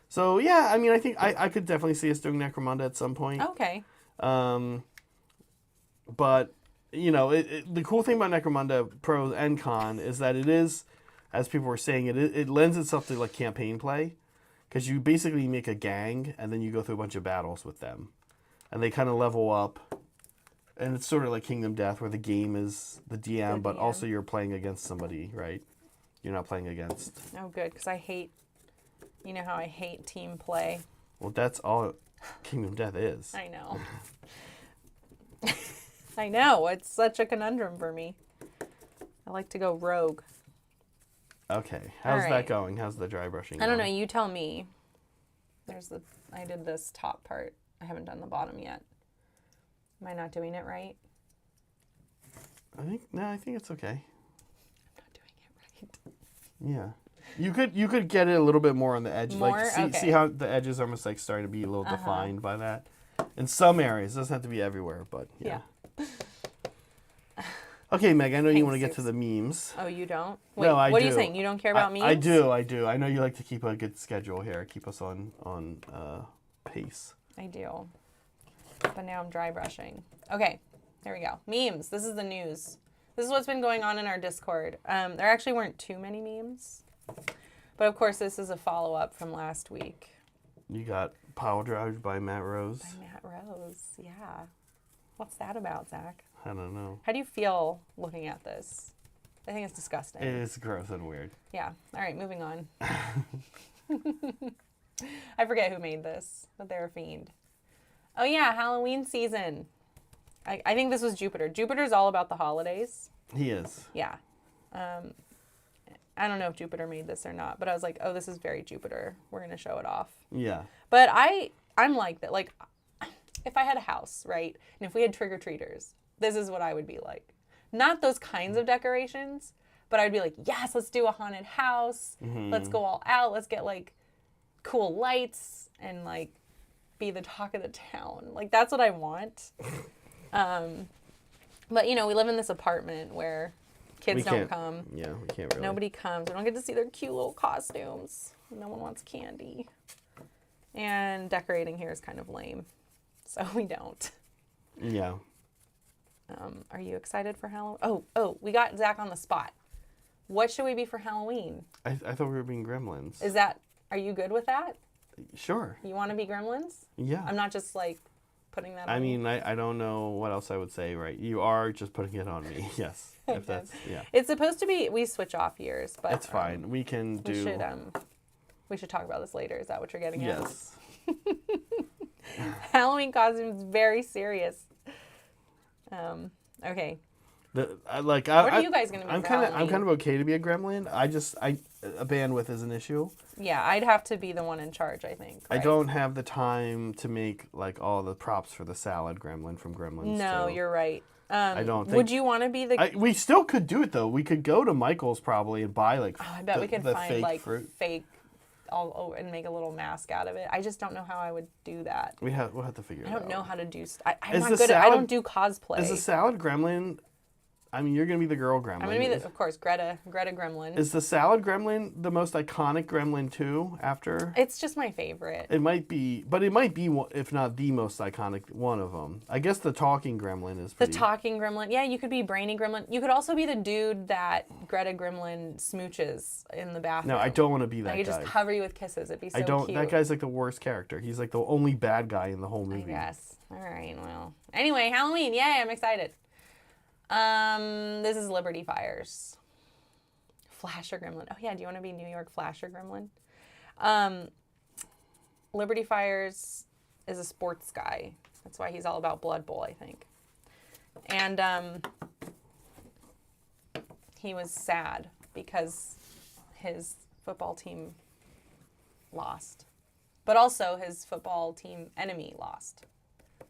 So, yeah, I mean, I think I could definitely see us doing Necromunda at some point. Okay. But, the cool thing about Necromunda, pro and con, is that it is, as people were saying, it lends itself to, like, campaign play. Because you basically make a gang, and then you go through a bunch of battles with them. And they kind of level up. And it's sort of like Kingdom Death, where the game is the DM, but also you're playing against somebody, right? You're not playing against. Oh, good, because I hate, you know how I hate team play. Well, that's all Kingdom Death is. I know. I know. It's such a conundrum for me. I like to go rogue. Okay. How's right. that going? How's the dry brushing going? I don't know. You tell me. I did this top part. I haven't done the bottom yet. Am I not doing it right? I think it's okay. I'm not doing it right. Yeah. You could get it a little bit more on the edge. More? Like Okay. see how the edges are almost like starting to be a little defined by that. In some areas. It doesn't have to be everywhere, but yeah. Okay, Meg, I know you want to get to the memes. Oh, you don't? Wait, No, I do. what are you saying? You don't care about memes? I do. I know you like to keep a good schedule here. Keep us on pace. I do. But now I'm dry brushing. Okay, there we go. Memes. This is the news. This is what's been going on in our Discord. There actually weren't too many memes. But of course, this is a follow-up from last week. You got Pile Drive by Matt Rose. By Matt Rose, yeah. What's that about, Zach? I don't know. How do you feel looking at this? I think it's disgusting. It is gross and weird. Yeah. All right, moving on. I forget who made this, but they're a fiend. Oh, yeah, Halloween season. I think this was Jupiter. Jupiter's all about the holidays. He is. Yeah. I don't know if Jupiter made this or not, but I was like, oh, this is very Jupiter. We're going to show it off. Yeah. But I'm like that. Like, if I had a house, right, and if we had trick-or-treaters, this is what I would be like. Not those kinds of decorations, but I'd be like, yes, let's do a haunted house. Let's go all out. Let's get, like, cool lights and, like, be the talk of the town. Like, that's what I want. But, we live in this apartment where kids don't come. Yeah, we can't really. Nobody comes. We don't get to see their cute little costumes. No one wants candy. And decorating here is kind of lame, so we don't. Yeah. Are you excited for Halloween? Oh, we got Zach on the spot. What should we be for Halloween? I thought we were being gremlins. Are you good with that? Sure. You want to be gremlins? Yeah. I'm not just like putting that on I you. mean, I don't know what else I would say, right? You are just putting it on me. Yes. If that's, yeah. It's supposed to be, we switch off years, but. It's fine. We can do. We should talk about this later. Is that what you're getting at? Yes. Halloween costumes, very serious. Okay. What are you guys gonna be? I'm kind of okay to be a gremlin. A bandwidth is an issue. Yeah, I'd have to be the one in charge, I think. I right? don't have the time to make like all the props for the salad gremlin from Gremlins. No, you're right. I don't think. Would you want to be the? We still could do it though. We could go to Michael's probably and buy like. I bet we could find fake like fruit. fake, all over and make a little mask out of it. I just don't know how I would do that. We'll have to figure it out. I don't know how to do. I'm Is not the good. I don't salad- do cosplay. Is the salad gremlin? I mean, you're gonna be the girl gremlin. I'm gonna be of course, Greta Gremlin. Is the salad gremlin the most iconic gremlin too? After It's just my favorite. it might be, but it might be if not the most iconic one of them. I guess the talking gremlin is The pretty. talking gremlin. Yeah, you could be Brainy Gremlin. You could also be the dude that Greta Gremlin smooches in the bathroom. No, I don't want to be that I could guy. just cover you with kisses. It'd be so I don't. cute. That guy's like the worst character. He's like the only bad guy in the whole movie. Yes. All right. Well. Anyway, Halloween. Yay! I'm excited. This is Liberty Fires. Flasher Gremlin. Oh yeah. Do you want to be New York Flasher Gremlin? Liberty Fires is a sports guy. That's why he's all about Blood Bowl, I think. And he was sad because his football team lost, but also his football team enemy lost.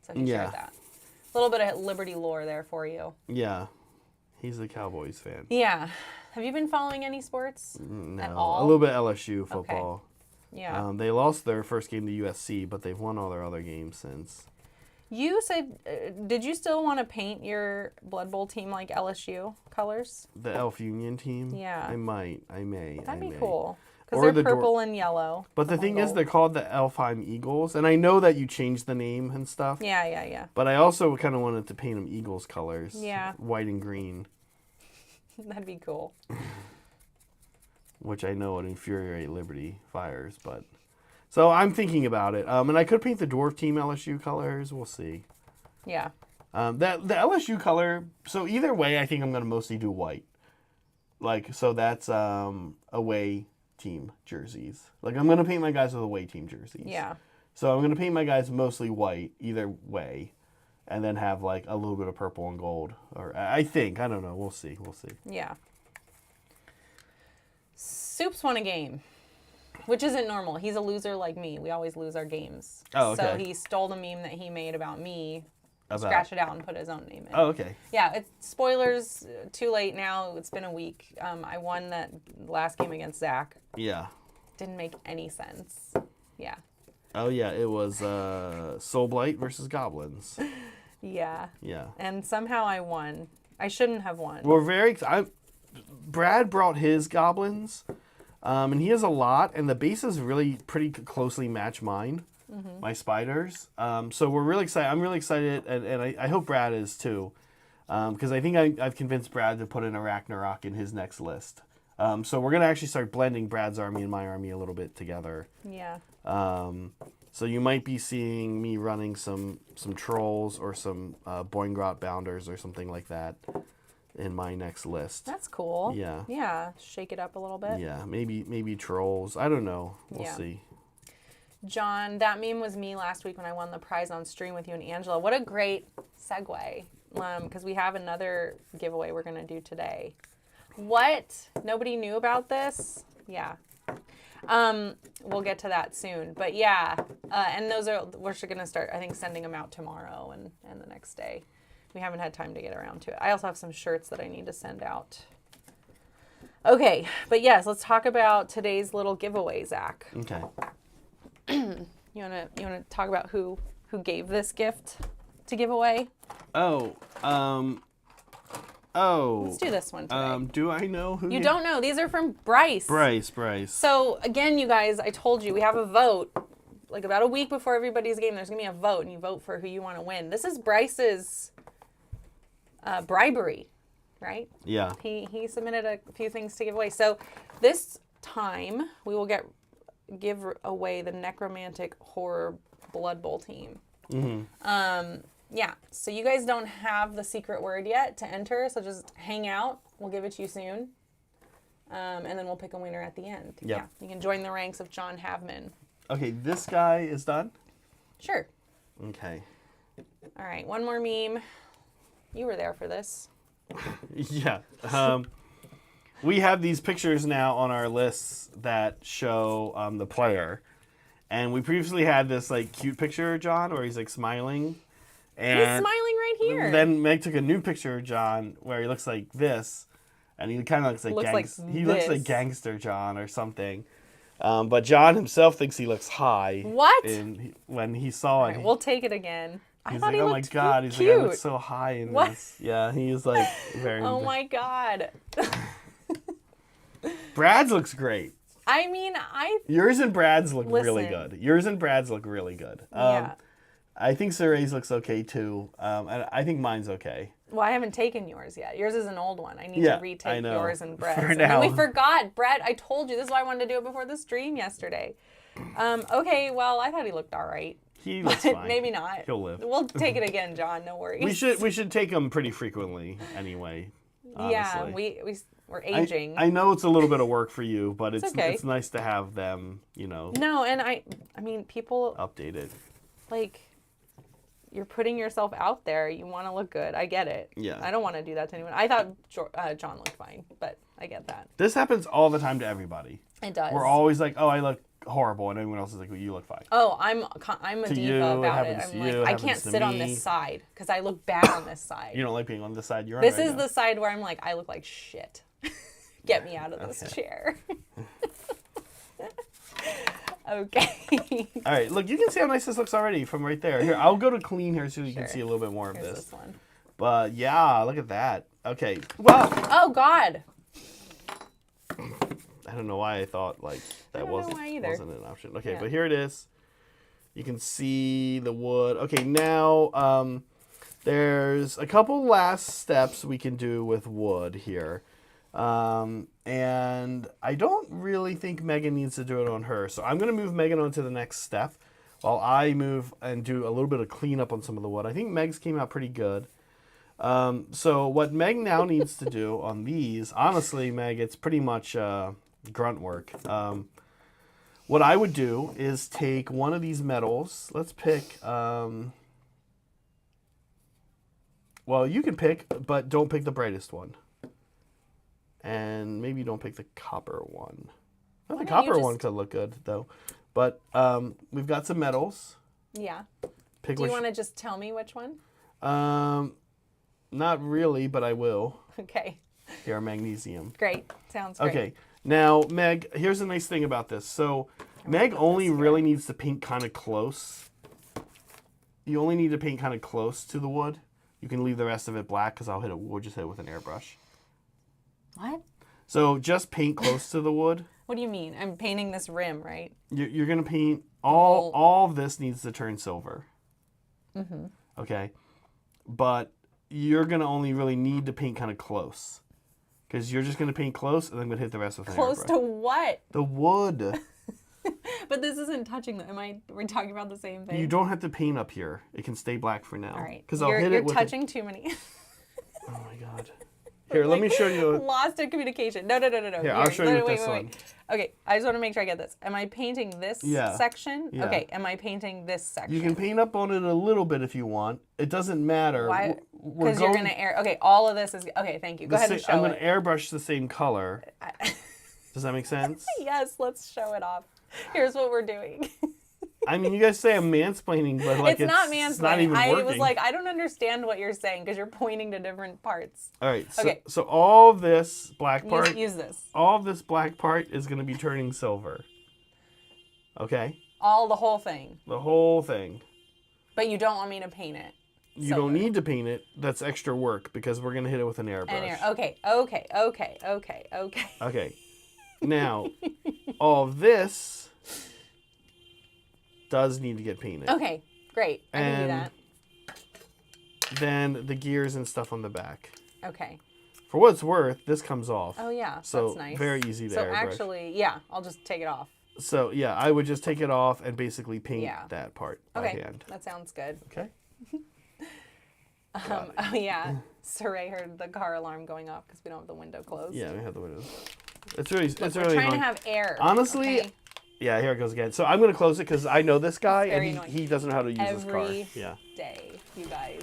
So he shared that. A little bit of Liberty lore there for you. Yeah, he's a Cowboys fan. Yeah. Have you been following any sports No, at all? a little bit LSU football. Okay. Yeah. They lost their first game to USC, but they've won all their other games since. You said, did you still want to paint your Blood Bowl team like LSU colors? The Elf Union team? Yeah. I may. That'd be may. cool. Because Or they're the purple and yellow. But the thing is, they're called the Elfheim Eagles, and I know that you changed the name and stuff. Yeah. But I also kind of wanted to paint them Eagles colors. Yeah. White and green. That'd be cool. Which I know would infuriate Liberty Fires, but... So I'm thinking about it. And I could paint the Dwarf Team LSU colors. We'll see. Yeah. The LSU color... So either way, I think I'm going to mostly do white. So that's away team jerseys. I'm going to paint my guys with away team jerseys. Yeah. So I'm going to paint my guys mostly white, either way. And then have, a little bit of purple and gold. Or I think. I don't know. We'll see. Yeah. Soups won a game, which isn't normal. He's a loser like me. We always lose our games. Oh, okay. So he stole the meme that he made about me, scratched it out, and put his own name in. Oh, okay. Yeah, it's spoilers. Too late now. It's been a week. I won that last game against Zach. Yeah. Didn't make any sense. Yeah. Oh, yeah. It was Soul Blight versus Goblins. Yeah. Yeah. And somehow I won. I shouldn't have won. We're very... Brad brought his Goblins, and he has a lot, and the bases really pretty closely match mine, my spiders. So we're really excited. I'm really excited, and I hope Brad is too, because I think I've convinced Brad to put in a Ragnarok in his next list. So we're going to actually start blending Brad's army and my army a little bit together. Yeah. So you might be seeing me running some trolls or some Boingrot Bounders or something like that in my next list. That's cool. Yeah. Yeah. Shake it up a little bit. Yeah, maybe trolls. I don't know. We'll see. John, that meme was me last week when I won the prize on stream with you and Angela. What a great segue. Because we have another giveaway we're going to do today. What? Nobody knew about this? Yeah. We'll get to that soon. We're going to start, I think, sending them out tomorrow and the next day. We haven't had time to get around to it. I also have some shirts that I need to send out. Okay, but yes, let's talk about today's little giveaway, Zach. Okay. You wanna talk about who gave this gift to give away? Let's do this one today. Do I know who? You don't know. These are from Bryce. Bryce. So again, you guys, I told you we have a vote. like about a week before everybody's game, there's going to be a vote, and you vote for who you want to win. This is Bryce's bribery, right? Yeah. He submitted a few things to give away. So this time, we will give away the Necromantic Horror Blood Bowl team. Yeah, so you guys don't have the secret word yet to enter, so just hang out. We'll give it to you soon. And then we'll pick a winner at the end. Yep. Yeah, you can join the ranks of John Havman. Okay, this guy is done? Sure. Okay. All right, one more meme. You were there for this. Yeah. We have these pictures now on our lists that show the player. And we previously had this like cute picture of John where he's like smiling. And He's smiling right here. Then Meg took a new picture of John where he looks like this. And he kind of looks like he looks like Gangster John or something. But John himself thinks he looks high. What? When he saw it. Right, we'll take it again. He's I thought like, he oh my looked God. He's cute. like, I look so high in What? this. Yeah, he's like very. Oh my God. Brad's looks great. I mean, Yours and Brad's look really Listen. good. Yours and Brad's look really good. Yeah. I think Saray's looks okay too. And I think mine's okay. Well, I haven't taken yours yet. Yours is an old one. I need Yeah, to retake I know. yours and Brett's. For And then now. we forgot. Brett, I told you. This is why I wanted to do it before the stream yesterday. Okay, well, I thought he looked all right. He looks But fine. maybe not. He'll live. We'll take it again, John. No worries. We should take him pretty frequently anyway. Honestly. Yeah, we're aging. I know it's a little bit of work for you, but it's okay. nice to have them, No, and I mean, people, updated. like, you're putting yourself out there. You want to look good. I get it. Yeah. I don't want to do that to anyone. I thought John looked fine, but I get that. This happens all the time to everybody. It does. We're always like, oh, I look horrible, and everyone else is like, well, you look fine. Oh, I'm a To diva you, it about it. happens I'm to you, like, it I can't happens to sit on me. this side because I look bad on this side. You don't like being on this side you're on This right is now. the side where I'm like, I look like shit. Get me out of this chair. Okay. All right, look, you can see how nice this looks already from right there. Here, I'll go to clean here so you can Sure. see a little bit more of Here's this. this one. But yeah, look at that. Okay, well, Oh God. I don't know why I thought like that don't know wasn't why either. an option. Okay, Yeah. but here it is. You can see the wood. Okay, now there's a couple last steps we can do with wood here. And I don't really think Megan needs to do it on her. So I'm going to move Megan on to the next step while I move and do a little bit of cleanup on some of the wood. I think Meg's came out pretty good. So what Meg now needs to do on these, honestly, Meg, it's pretty much grunt work. What I would do is take one of these metals. Let's pick... well, you can pick, but don't pick the brightest one. And maybe don't pick the copper one. Well, the Why don't you copper one just- could look good, though. But we've got some metals. Yeah. Pick Do you which... want to just tell me which one? Not really, but I will. Okay. Here, magnesium. Great. Sounds great. Okay. Now, Meg, here's the nice thing about this. So, Meg only really needs to paint kind of close. You only need to paint kind of close to the wood. You can leave the rest of it black because we'll just hit it with an airbrush. What? So just paint close to the wood. What do you mean? I'm painting this rim, right? You're going to paint, all of this needs to turn silver. Mm-hmm. Okay? But you're going to only really need to paint kind of close. Because you're just going to paint close and then I'm going to hit the rest with an Close airbrush. to what? The wood. But this isn't touching them. We're talking about the same thing? You don't have to paint up here. It can stay black for now. All right. Because I'll hit it with... You're touching too many. Oh my God. Here, let me show you. Lost in communication. No. Here, I'll show you with this one. Okay, I just want to make sure I get this. Am I painting this section? Yeah. Okay, am I painting this section? You can paint up on it a little bit if you want. It doesn't matter. Why? Because you're going to air... Okay, all of this is... Okay, thank you. Go ahead and show I'm going it. to airbrush the same color. Does that make sense? Yes, let's show it off. Here's what we're doing. I mean, you guys say I'm mansplaining, but like it's not mansplaining. It's not even working. I was like, I don't understand what you're saying because you're pointing to different parts. All right. So, Okay. so all of this black part, Use this. all of this black part is going to be turning silver. Okay. The whole thing. The whole thing. But you don't want me to paint it. You don't need to paint it. That's extra work because we're going to hit it with an airbrush. Okay. Okay. Now, all of this does need to get painted. Okay, great. I can do And that. then the gears and stuff on the back. Okay. For what it's worth, this comes off. Oh yeah, So that's nice. very easy to So airbrush. actually, yeah, I'll just take it off. So yeah, I would just take it off and basically paint Yeah. that part by Okay, hand. that sounds good. Okay. Oh yeah, Saray heard the car alarm going off because we don't have the window closed. Yeah, we have the windows. It's really, Look, it's we're really trying annoying. to have air. Honestly, okay? yeah, here it goes again. So I'm gonna close it because I know this guy and very annoying. he doesn't know how to use this car. Every Yeah. day, you guys.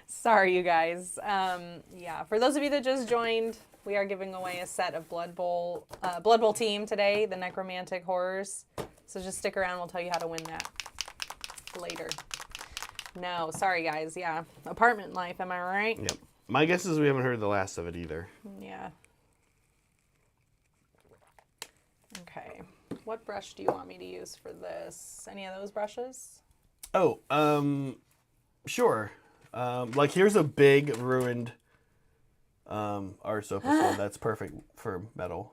Sorry, you guys. Yeah, for those of you that just joined, we are giving away a set of Blood Bowl team today, the Necromantic Horrors. So just stick around. We'll tell you how to win that later. No, sorry, guys. Yeah, apartment life. Am I right? Yep. My guess is we haven't heard the last of it either. Yeah. Okay. What brush do you want me to use for this? Any of those brushes? Oh, sure. Like here's a big ruined Ars Opus one that's perfect for metal.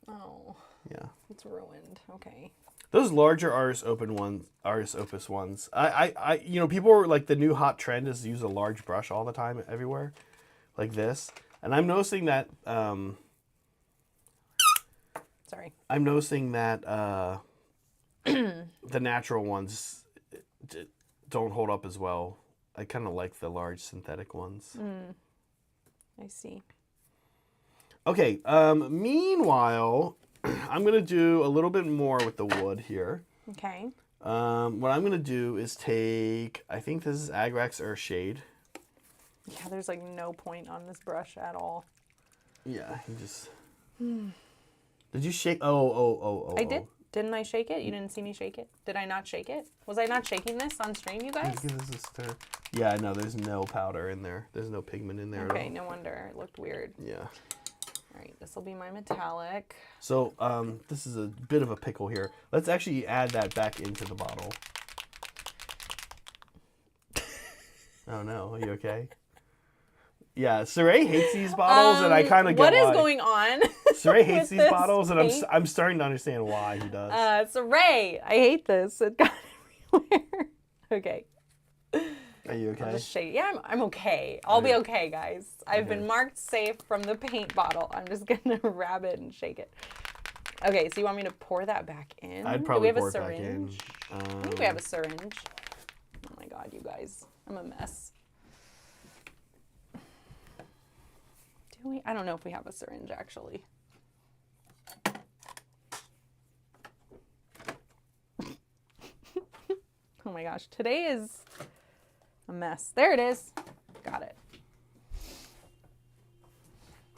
Oh, Yeah. it's ruined. Okay. Those larger Ars Opus ones. I you know, people are like the new hot trend is to use a large brush all the time everywhere, like this. And I'm noticing that Sorry. I'm noticing that the natural ones don't hold up as well. I kind of like the large synthetic ones. I see. Okay. Meanwhile, I'm gonna do a little bit more with the wood here. Okay. What I'm gonna do is take. I think this is Agrax Earthshade. Yeah, there's like no point on this brush at all. Yeah, you just. Did you shake? Oh. I did. Didn't I shake it? You didn't see me shake it? Did I not shake it? Was I not shaking this on stream, you guys? Give this a stir. Yeah, no, there's no powder in there. There's no pigment in there Okay, at no wonder. It looked weird. all. Yeah. All right, this will be my metallic. So, this is a bit of a pickle here. Let's actually add that back into the bottle. Oh no, are you okay? Yeah, Saray hates these bottles, and I kind of get What is why. going on? Saray hates with these this bottles, and paint? I'm starting to understand why he does. Saray, I hate this. It got everywhere. Okay. Are you okay? I'll just shake. Yeah, I'm okay. I'll be okay, guys. I've been marked safe from the paint bottle. I'm just gonna grab it and shake it. Okay, so you want me to pour that back in? I'd probably Do we pour have a it back in. syringe? I think we have a syringe. Oh my god, you guys. I'm a mess. Do we? I don't know if we have a syringe, actually. Oh my gosh, today is a mess. There it is. Got it.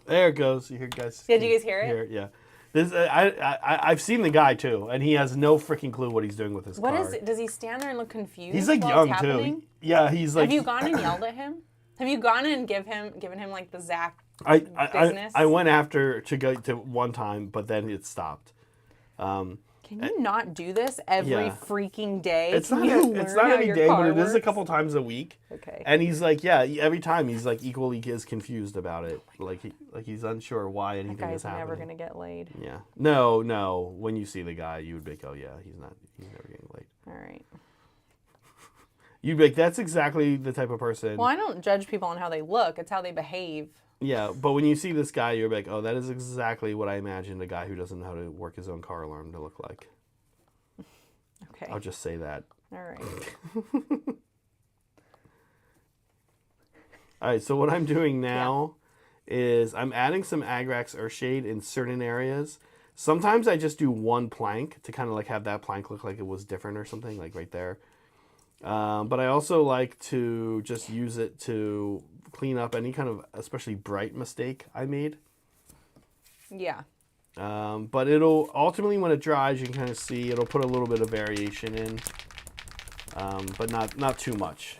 There it goes. You hear guys? Did you guys hear it? Yeah. This I've seen the guy too, and he has no freaking clue what he's doing with his car. What is it? Does he stand there and look confused? He's like while young it's too. happening? Yeah, he's like. Have you gone and yelled at him? Have you gone and given him like the Zach business? I went after to go to one time, but then it stopped. Can you not do this every Yeah. freaking day? It's Can not. you It's learn not how every your day, car but it is a works? couple times a week. Okay. And he's like, yeah, every time he's like equally as confused about it. Like he's unsure why anything That is guy's happening. never gonna get laid. Yeah. No. When you see the guy, you would be like, oh yeah, he's never getting laid. All right. You'd be like, that's exactly the type of person. Well, I don't judge people on how they look. It's how they behave. Yeah, but when you see this guy, you're like, oh, that is exactly what I imagined a guy who doesn't know how to work his own car alarm to look like. Okay. I'll just say that. All right. All right, so what I'm doing now is I'm adding some Agrax Earthshade in certain areas. Sometimes I just do one plank to kind of like have that plank look like it was different or something, like right there. But I also like to just use it to clean up any kind of especially bright mistake I made. Yeah. But it'll ultimately, when it dries, you can kind of see it'll put a little bit of variation in, but not too much.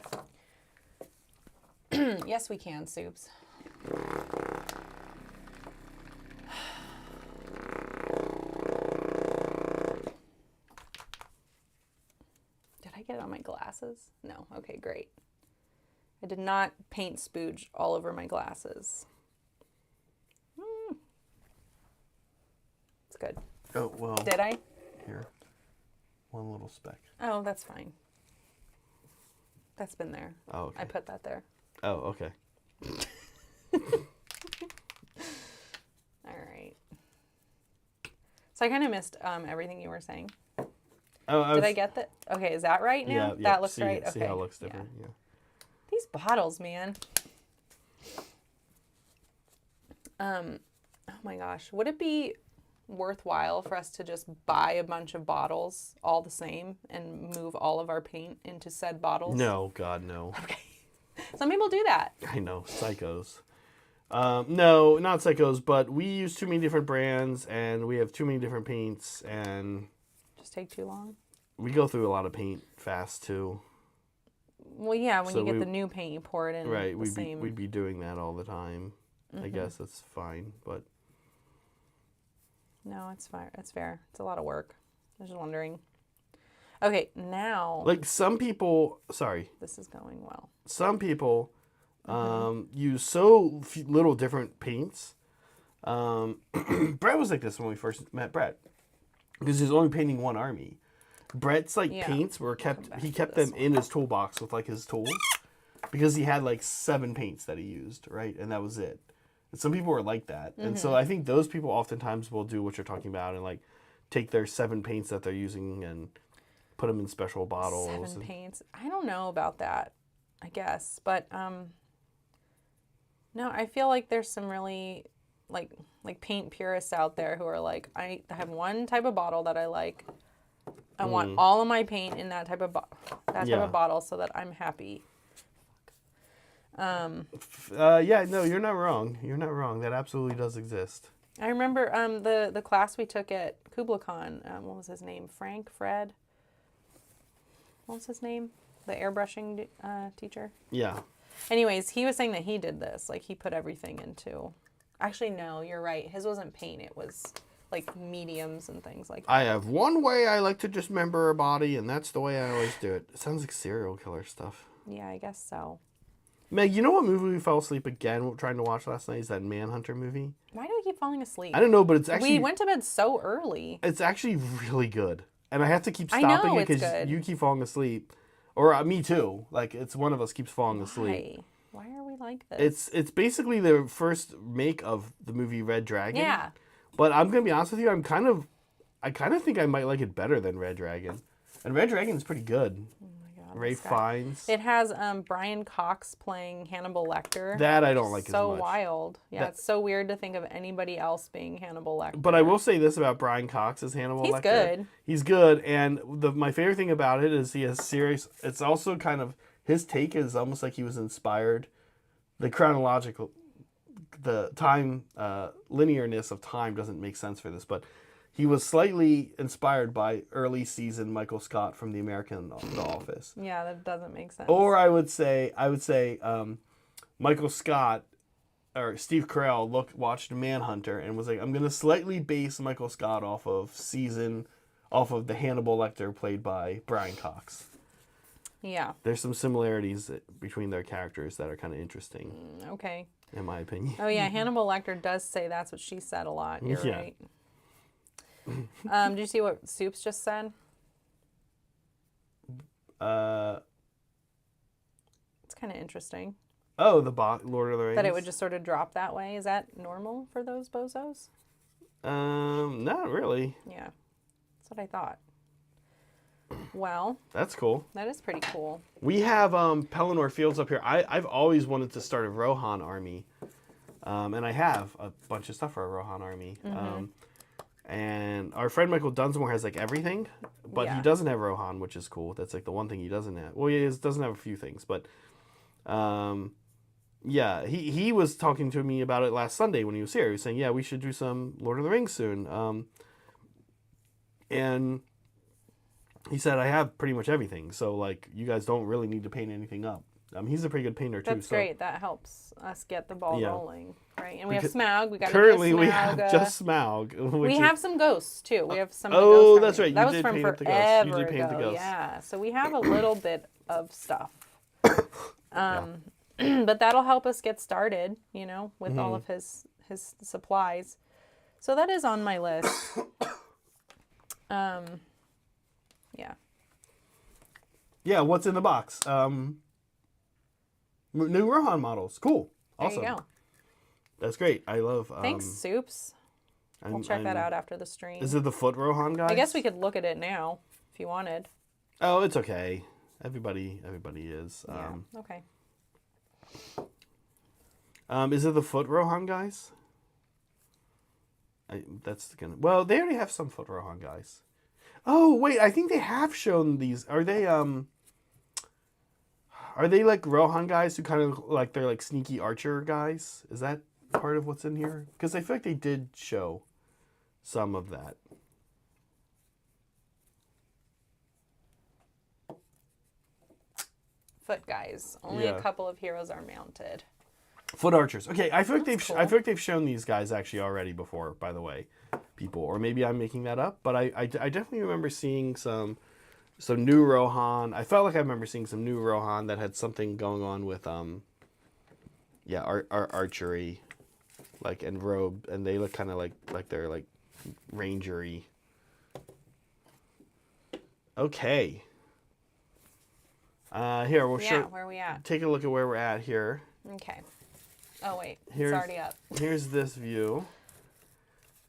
Yes, we can, Soups. Did I get it on my glasses? No. Okay, great. I did not paint spooge all over my glasses. good. Oh, well. Did I? Here. One little speck. Oh, that's fine. That's been there. Oh, okay. I put that there. Oh, okay. All right. So I kind of missed everything you were saying. Oh, Did I get that? Okay, is that right now? Yeah, That looks see, right? See Okay. how it looks different, yeah. These bottles, man. Oh my gosh. Would it be worthwhile for us to just buy a bunch of bottles, all the same, and move all of our paint into said bottles? No, God, no. Okay. Some people do that. I know, psychos. No, not psychos, but we use too many different brands, and we have too many different paints, and... Just take too long? We go through a lot of paint fast, too. Well, yeah, when So you get the new paint, you pour it in Right, the same. we'd be doing that all the time. I guess that's fine, but... No, it's fine. It's fair. It's a lot of work. I was just wondering. Okay, now... Like, some people... Sorry. This is going well. Some people use so little different paints. Brett was like this when we first met Brett. Because he's only painting one army. Brett's, like, paints were kept... He kept them in his toolbox with, like, his tools. Because he had, like, 7 paints that he used, right? And that was it. And some people are like that. And so I think those people oftentimes will do what you're talking about and, like, take their 7 paints that they're using and put them in special bottles. 7 paints. I don't know about that, I guess. But, no, I feel like there's some really, like paint purists out there who are like, I have one type of bottle that I like. I want all of my paint in that type of bottle so that I'm happy. Yeah, no, you're not wrong. You're not wrong. That absolutely does exist. I remember the class we took at KublaCon. What was his name? Fred? What was his name? The airbrushing teacher? Yeah. Anyways, he was saying that he did this. Like, he put everything into... Actually, no, you're right. His wasn't paint. It was, like, mediums and things like that. I have one way I like to dismember a body, and that's the way I always do it. It sounds like serial killer stuff. Yeah, I guess so. Meg, you know what movie we fell asleep again trying to watch last night? Is that Manhunter movie? Why do we keep falling asleep? I don't know, but it's actually... We went to bed so early. It's actually really good. And I have to keep I stopping know it it's because good. you keep falling asleep. Or me too. Like, it's one of us keeps falling asleep. Why are we like this? It's basically the first make of the movie Red Dragon. Yeah. But I'm going to be honest with you, I kind of think I might like it better than Red Dragon. And Red Dragon's pretty good. Oh my God. Ray Fiennes. It has Brian Cox playing Hannibal Lecter. That I don't like as much. So wild. Yeah, it's so weird to think of anybody else being Hannibal Lecter. But I will say this about Brian Cox as Hannibal Lecter. He's good. He's good, and my favorite thing about it is he has serious... It's also kind of... His take is almost like he was inspired... The chronological... The time... linearness of time doesn't make sense for this, but... He was slightly inspired by early season Michael Scott from The American Office. Yeah, that doesn't make sense. Or I would say Michael Scott or Steve Carell watched Manhunter and was like, I'm gonna slightly base Michael Scott off of the Hannibal Lecter played by Brian Cox. Yeah. There's some similarities between their characters that are kind of interesting. Okay. In my opinion. Oh yeah, Hannibal Lecter does say that's what she said a lot. You're right. Did you see what Soups just said? It's kind of interesting. Oh, Lord of the Rings. That it would just sort of drop that way. Is that normal for those bozos? Not really. Yeah, that's what I thought. Well, that's cool. That is pretty cool. We have Pelennor Fields up here. I've always wanted to start a Rohan army, and I have a bunch of stuff for a Rohan army. Mm-hmm. And our friend Michael Dunsmore has like everything, but he doesn't have Rohan, which is cool. That's like the one thing he doesn't have. Well, he doesn't have a few things, but yeah, he was talking to me about it last Sunday when he was here. He was saying, yeah, we should do some Lord of the Rings soon. And he said, I have pretty much everything, so like you guys don't really need to paint anything up. He's a pretty good painter too. That's great. That helps us get the ball rolling, right? And we have Smaug. We got currently we have just Smaug. We have some ghosts too. We have some. Oh, that's right. That was from forever You did paint the ghosts. Yeah, so we have a little bit of stuff. But that'll help us get started, with all of his supplies. So that is on my list. Yeah. Yeah, what's in the box? New Rohan models. Cool. Awesome. There you go. That's great. I love. Thanks, Soups. We'll check that out after the stream. Is it the foot Rohan guys? I guess we could look at it now if you wanted. Oh, it's okay. Everybody is. Yeah. Okay. Is it the foot Rohan guys? Well, they already have some foot Rohan guys. Oh wait, I think they have shown these. Are they like Rohan guys who kind of like they're like sneaky archer guys? Is that part of what's in here? Because I feel like they did show some of that. Foot guys. Only a couple of heroes are mounted. Foot archers. Okay, I feel like cool. I feel like they've shown these guys actually already before. By the way, people, or maybe I'm making that up, but I definitely remember seeing some new Rohan. I felt like I remember seeing some new Rohan that had something going on with archery, like and robe, and they look kind of like they're like rangery. Okay. Here we'll show. Where are we at? Take a look at where we're at here. Okay. Oh wait, Here's, it's already up. Here's this view.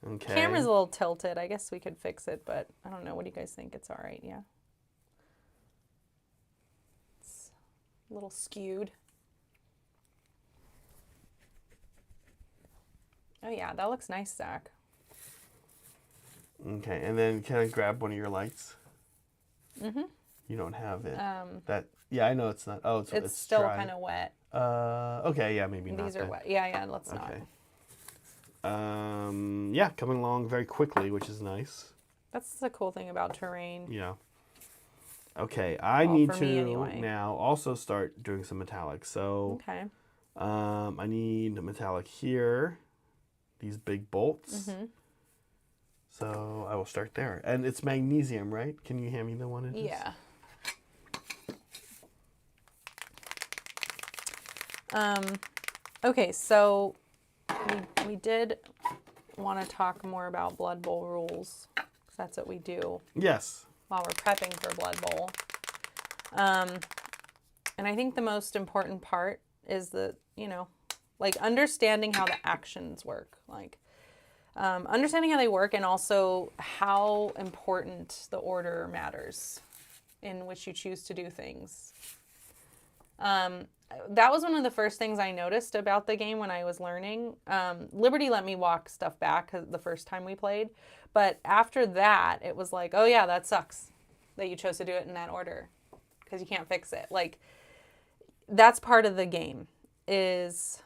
Okay. Camera's a little tilted. I guess we could fix it, but I don't know. What do you guys think? It's all right, yeah. It's a little skewed. Oh yeah, that looks nice, Zach. Okay, and then can I grab one of your lights? Mm-hmm. You don't have it. Yeah, I know it's not. Oh, it's still dry. kind of wet. Okay, yeah, maybe not. These are wet. Yeah, let's Okay. not. Yeah, coming along very quickly, which is nice. That's the cool thing about terrain. Yeah. Okay, I need for me to anyway. now also start doing some metallic. So, Okay. I need metallic here. These big bolts. Mm-hmm. So I will start there, and it's magnesium, right? Can you hand me the one it is? Yeah. Okay, so we did want to talk more about Blood Bowl rules, because that's what we do Yes. while we're prepping for Blood Bowl. And I think the most important part is like understanding how the actions work, like understanding how they work, and also how important the order matters in which you choose to do things. That was one of the first things I noticed about the game when I was learning. Liberty let me walk stuff back the first time we played, but after that, it was like, oh yeah, that sucks that you chose to do it in that order, because you can't fix it. Like, that's part of the game, is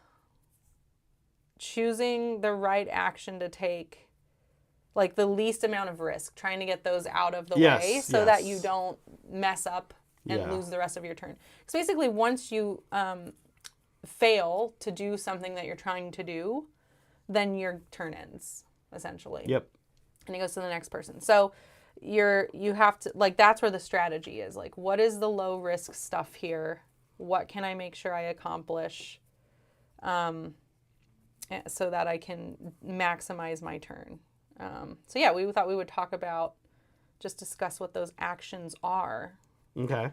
choosing the right action to take, like the least amount of risk, trying to get those out of the way so that you don't mess up and lose the rest of your turn. Because basically, once you fail to do something that you're trying to do, then your turn ends, essentially. Yep. And it goes to the next person. So you have to, like, that's where the strategy is. Like, what is the low risk stuff here? What can I make sure I accomplish so that I can maximize my turn? So yeah, we thought we would talk about, just discuss what those actions are. Okay.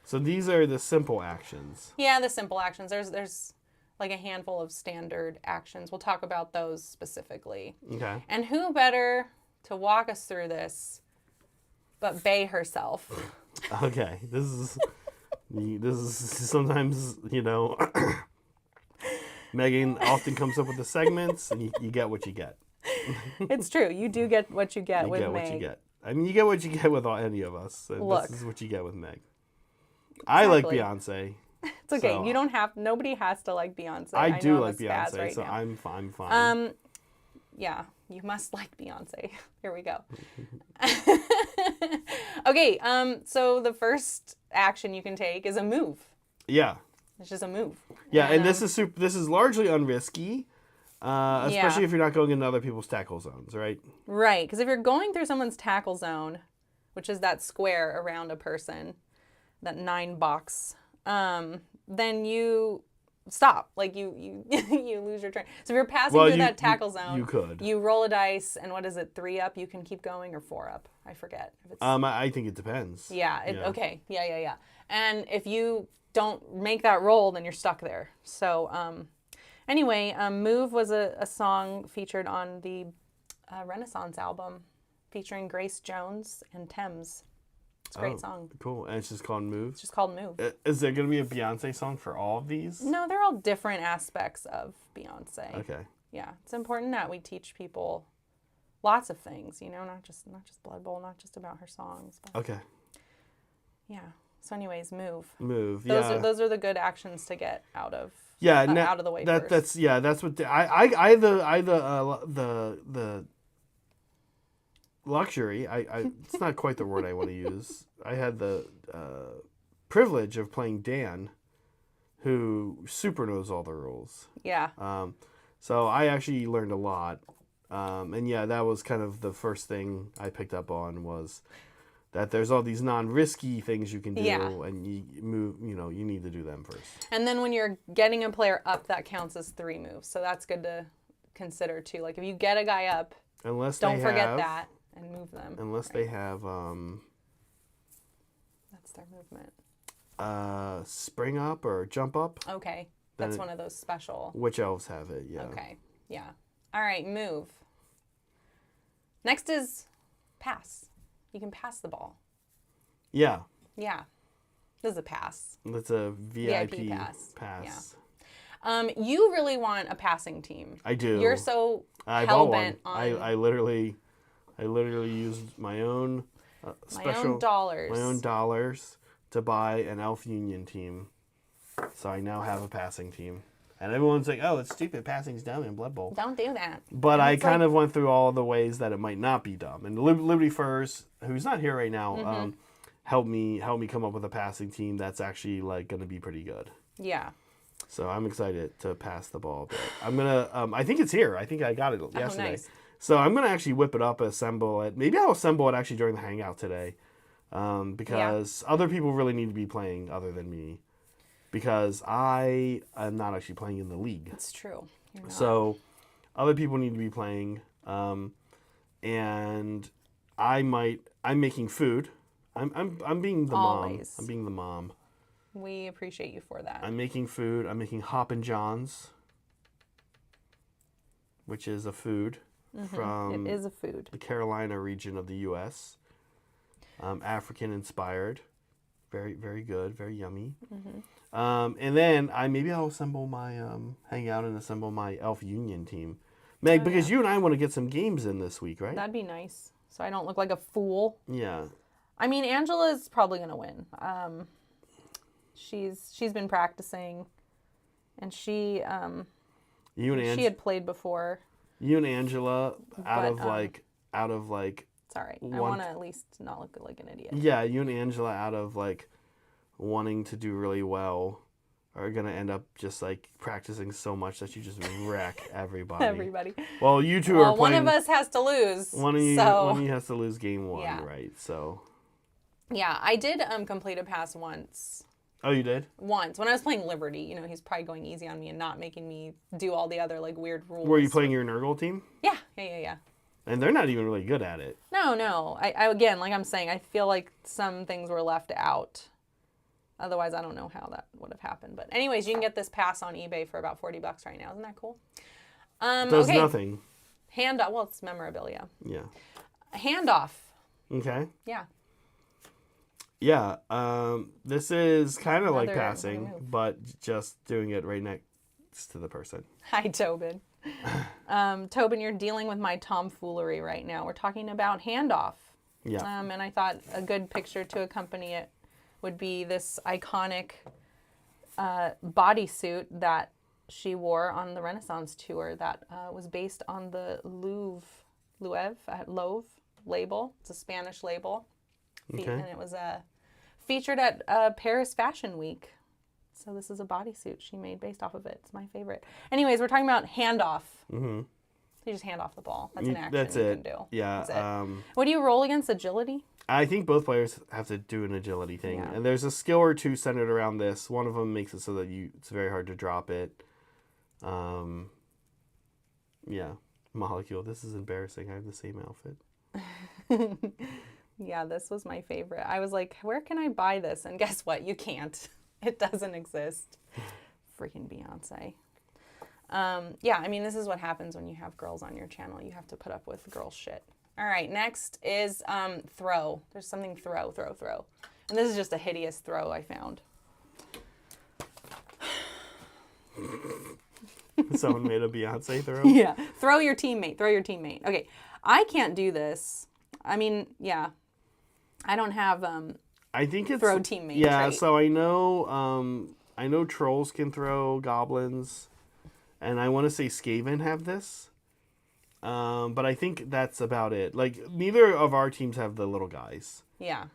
So these are the simple actions. Yeah, the simple actions. There's like a handful of standard actions. We'll talk about those specifically. Okay. And who better to walk us through this but Bay herself? Okay. This is sometimes, Megan often comes up with the segments, and you get what you get. It's true. You do get what you get with Meg. You get what you get. I mean, you get what you get with any of us. And Look. This is what you get with Meg. I like Beyonce. It's okay. So, You don't have. Nobody has to like Beyonce. I do know like the spaz Beyonce, right so now. I'm fine. Yeah, you must like Beyonce. Here we go. Okay. So the first action you can take is a move. Yeah. It's just a move. Yeah, and this is largely unrisky, especially if you're not going into other people's tackle zones, right? Right, because if you're going through someone's tackle zone, which is that square around a person, that 9 box, then you stop. Like you you lose your train. So if you're passing Well, through that tackle zone, you could. You roll a dice, and what is it? 3 up, you can keep going, or 4 up? I forget. If it's, I think it depends. yeah. Okay. Yeah. And if you don't make that roll, then you're stuck there. So anyway, "Move" was a song featured on the Renaissance album, featuring Grace Jones and Thames. It's a great song. Cool. And it's just called Move? It's just called "Move." Is there going to be a Beyonce song for all of these? No, they're all different aspects of Beyonce. Okay. Yeah, it's important that we teach people lots of things, not just Blood Bowl, not just about her songs. But, Okay. yeah. So anyways, "Move." Move. Those are the good actions to get out of out of the way first. That's what I the luxury. It's not quite the word I want to use. I had the privilege of playing Dan, who super knows all the rules. Yeah. So I actually learned a lot. And yeah, that was kind of the first thing I picked up on, was that there's all these non-risky things you can do, and you move. You need to do them first. And then when you're getting a player up, that counts as 3 moves. So that's good to consider too. Like if you get a guy up, don't forget that and move them. Unless they have that's their movement. Spring up or jump up. Okay, that's one of those special. Which elves have it? Yeah. Okay, yeah. All right, "Move." Next is pass. You can pass the ball. Yeah. Yeah, this is a pass. That's a VIP pass. Yeah. You really want a passing team. I do. You're so I hell bought bent one. on. I literally used my own special my own dollars to buy an Elf Union team. So I now have a passing team. And everyone's like, "Oh, it's stupid. Passing's dumb in Blood Bowl." Don't do that. But I kind of went through all the ways that it might not be dumb. And Liberty Furs, who's not here right now, helped me come up with a passing team that's actually like going to be pretty good. Yeah. So I'm excited to pass the ball a bit. I'm gonna. I think it's here. I think I got it yesterday. Nice. So I'm gonna actually whip it up, assemble it. Maybe I'll assemble it actually during the hangout today, because other people really need to be playing other than me, because I am not actually playing in the league. It's true. You're not. So other people need to be playing, and I'm making food. I'm being the Always. mom. I'm being the mom. We appreciate you for that. I'm making food. I'm making Hoppin' John's, which is a food from It is a food. the Carolina region of the U.S. African inspired. Very, very good. Very yummy. And then I'll assemble my hang out and assemble my Elf Union team, Meg, because you and I want to get some games in this week, right? That'd be nice, so I don't look like a fool. Yeah. I mean, Angela's probably gonna win. She's been practicing, and she had played before. You and Angela, out of like. It's all right. I want to at least not look like an idiot. Yeah, you and Angela, out of like wanting to do really well, are gonna end up just like practicing so much that you just wreck everybody. Everybody. Well, you two are playing. One of us has to lose. One of you has to lose game 1, Yeah. right? So. Yeah, I did complete a pass once. Oh, you did? Once when I was playing Liberty. He's probably going easy on me and not making me do all the other like weird rules. Were you playing your Nurgle team? Yeah. And they're not even really good at it. No. I again, like I'm saying, I feel like some things were left out. Otherwise, I don't know how that would have happened. But anyways, you can get this pass on eBay for about $40 right now. Isn't that cool? Does nothing. Handoff. Well, it's memorabilia. Yeah. Handoff. Okay. Yeah. Yeah. This is kind of like passing, move. but just doing it right next to the person. Hi, Tobin. Tobin, you're dealing with my tomfoolery right now. We're talking about handoff. Yeah. And I thought a good picture to accompany it would be this iconic bodysuit that she wore on the Renaissance tour that was based on the Louvre label. It's a Spanish label. Okay. And it was featured at Paris Fashion Week. So this is a bodysuit she made based off of it. It's my favorite. Anyways, we're talking about handoff. Mm-hmm. You just hand off the ball. That's an action That's you it. can do. Yeah. That's it. What do you roll against? Agility? I think both players have to do an agility thing, Yeah. and there's a skill or two centered around this. One of them makes it so that it's very hard to drop it. Yeah, Molecule. This is embarrassing. I have the same outfit. Yeah, this was my favorite. I was like, where can I buy this? And guess what? You can't. It doesn't exist. Freaking Beyonce. Yeah, I mean, this is what happens when you have girls on your channel. You have to put up with girl shit. All right, next is throw. There's something throw. And this is just a hideous throw I found. Someone made a Beyonce throw? Yeah, throw your teammate. Okay, I can't do this. I mean, yeah. I don't have I think it's throw teammate Yeah, trait. so I know trolls can throw goblins, and I want to say Skaven have this. But I think that's about it. Like, neither of our teams have the little guys. Yeah.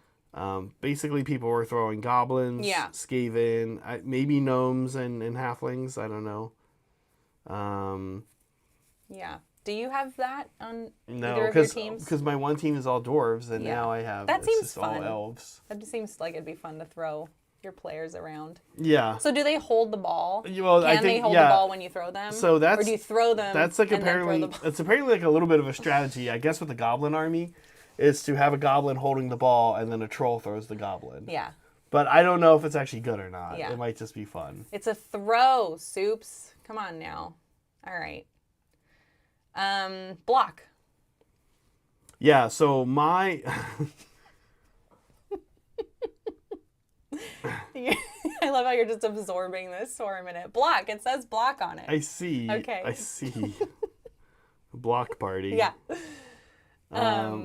Basically, people were throwing goblins, Yeah. Skaven, maybe gnomes and halflings. I don't know. Yeah. Do you have that on No, either of your teams? because my one team is all dwarves, and Yeah. now I have That it's seems just fun. all elves. That just seems like it'd be fun to throw your players around. Yeah. So do they hold the ball? Well, I Can they think- hold yeah. the ball when you throw them? So or do you throw them? That's like and then throw apparently the ball? it's apparently like a little bit of a strategy, I guess, with the goblin army, is to have a goblin holding the ball and then a troll throws the goblin. Yeah. But I don't know if it's actually good or not. Yeah. It might just be fun. It's a throw, Soups. Come on now. All right. Block. Yeah. So my I love how you're just absorbing this for a minute. Block. It says block on it. I see. Okay. I see. Block party. Yeah.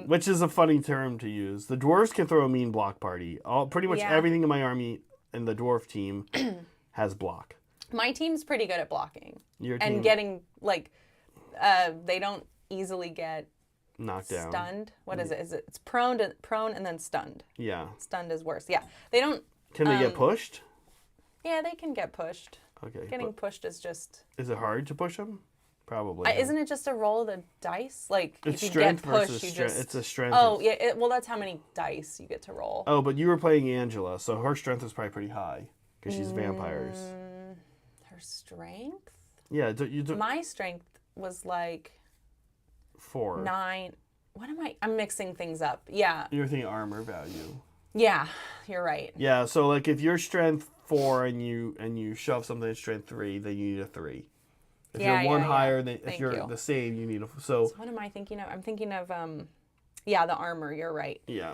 Which is a funny term to use. The dwarves can throw a mean block party. Pretty much Yeah. everything in my army and the dwarf team has block. My team's pretty good at blocking. Your team And getting, like, they don't easily get knocked down. stunned. What is it? It's prone and then stunned. Yeah. Stunned is worse. Yeah. They don't. Can they get pushed? Yeah, they can get pushed. Okay. Getting but pushed is just. is it hard to push them? Probably. Isn't it just a roll of the dice? Like, It's if you strength get pushed, versus you strength. just. It's a strength. Oh, yeah. Well, that's how many dice you get to roll. Oh, but you were playing Angela, so her strength is probably pretty high because she's vampires. Her strength? Yeah. You do My strength was like 4. 9. What am I? I'm mixing things up. Yeah. You're thinking armor value. Yeah. You're right. Yeah. So like if you're strength 4 and you shove something in strength 3, then you need a 3. If Yeah, you're one yeah, yeah. higher than if Thank you're you. the same, you need a. So What am I thinking of? I'm thinking of yeah, the armor. You're right. yeah,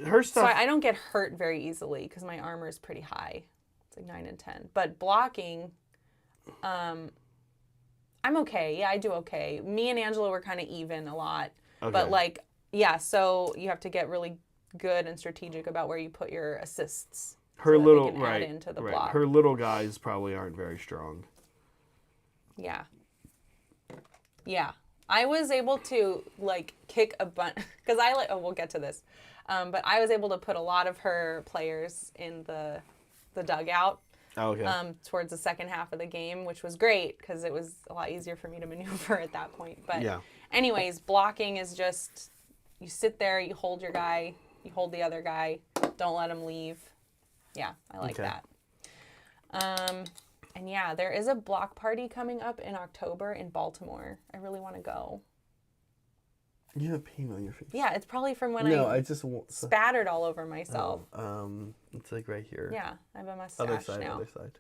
her So stuff. I don't get hurt very easily because my armor is pretty high. It's like 9 and 10. But blocking, I'm okay. Yeah, I do okay. Me and Angela were kind of even a lot. Okay. But like, yeah, so you have to get really good and strategic about where you put your assists. her so that they little can right, add into the right. block. Her little guys probably aren't very strong. Yeah. Yeah. I was able to like kick a bunch because we'll get to this. But I was able to put a lot of her players in the dugout Oh, okay. towards the second half of the game, which was great because it was a lot easier for me to maneuver at that point. But Yeah. anyways, blocking is just you sit there, you hold your guy, you hold the other guy, don't let him leave. Yeah, I like Okay. that. And yeah, there is a block party coming up in October in Baltimore. I really want to go. You have paint on your face. Yeah, it's probably from when No, I I just want. spattered all over myself. It's like right here. Yeah, I have a mustache Other side. now. Other side.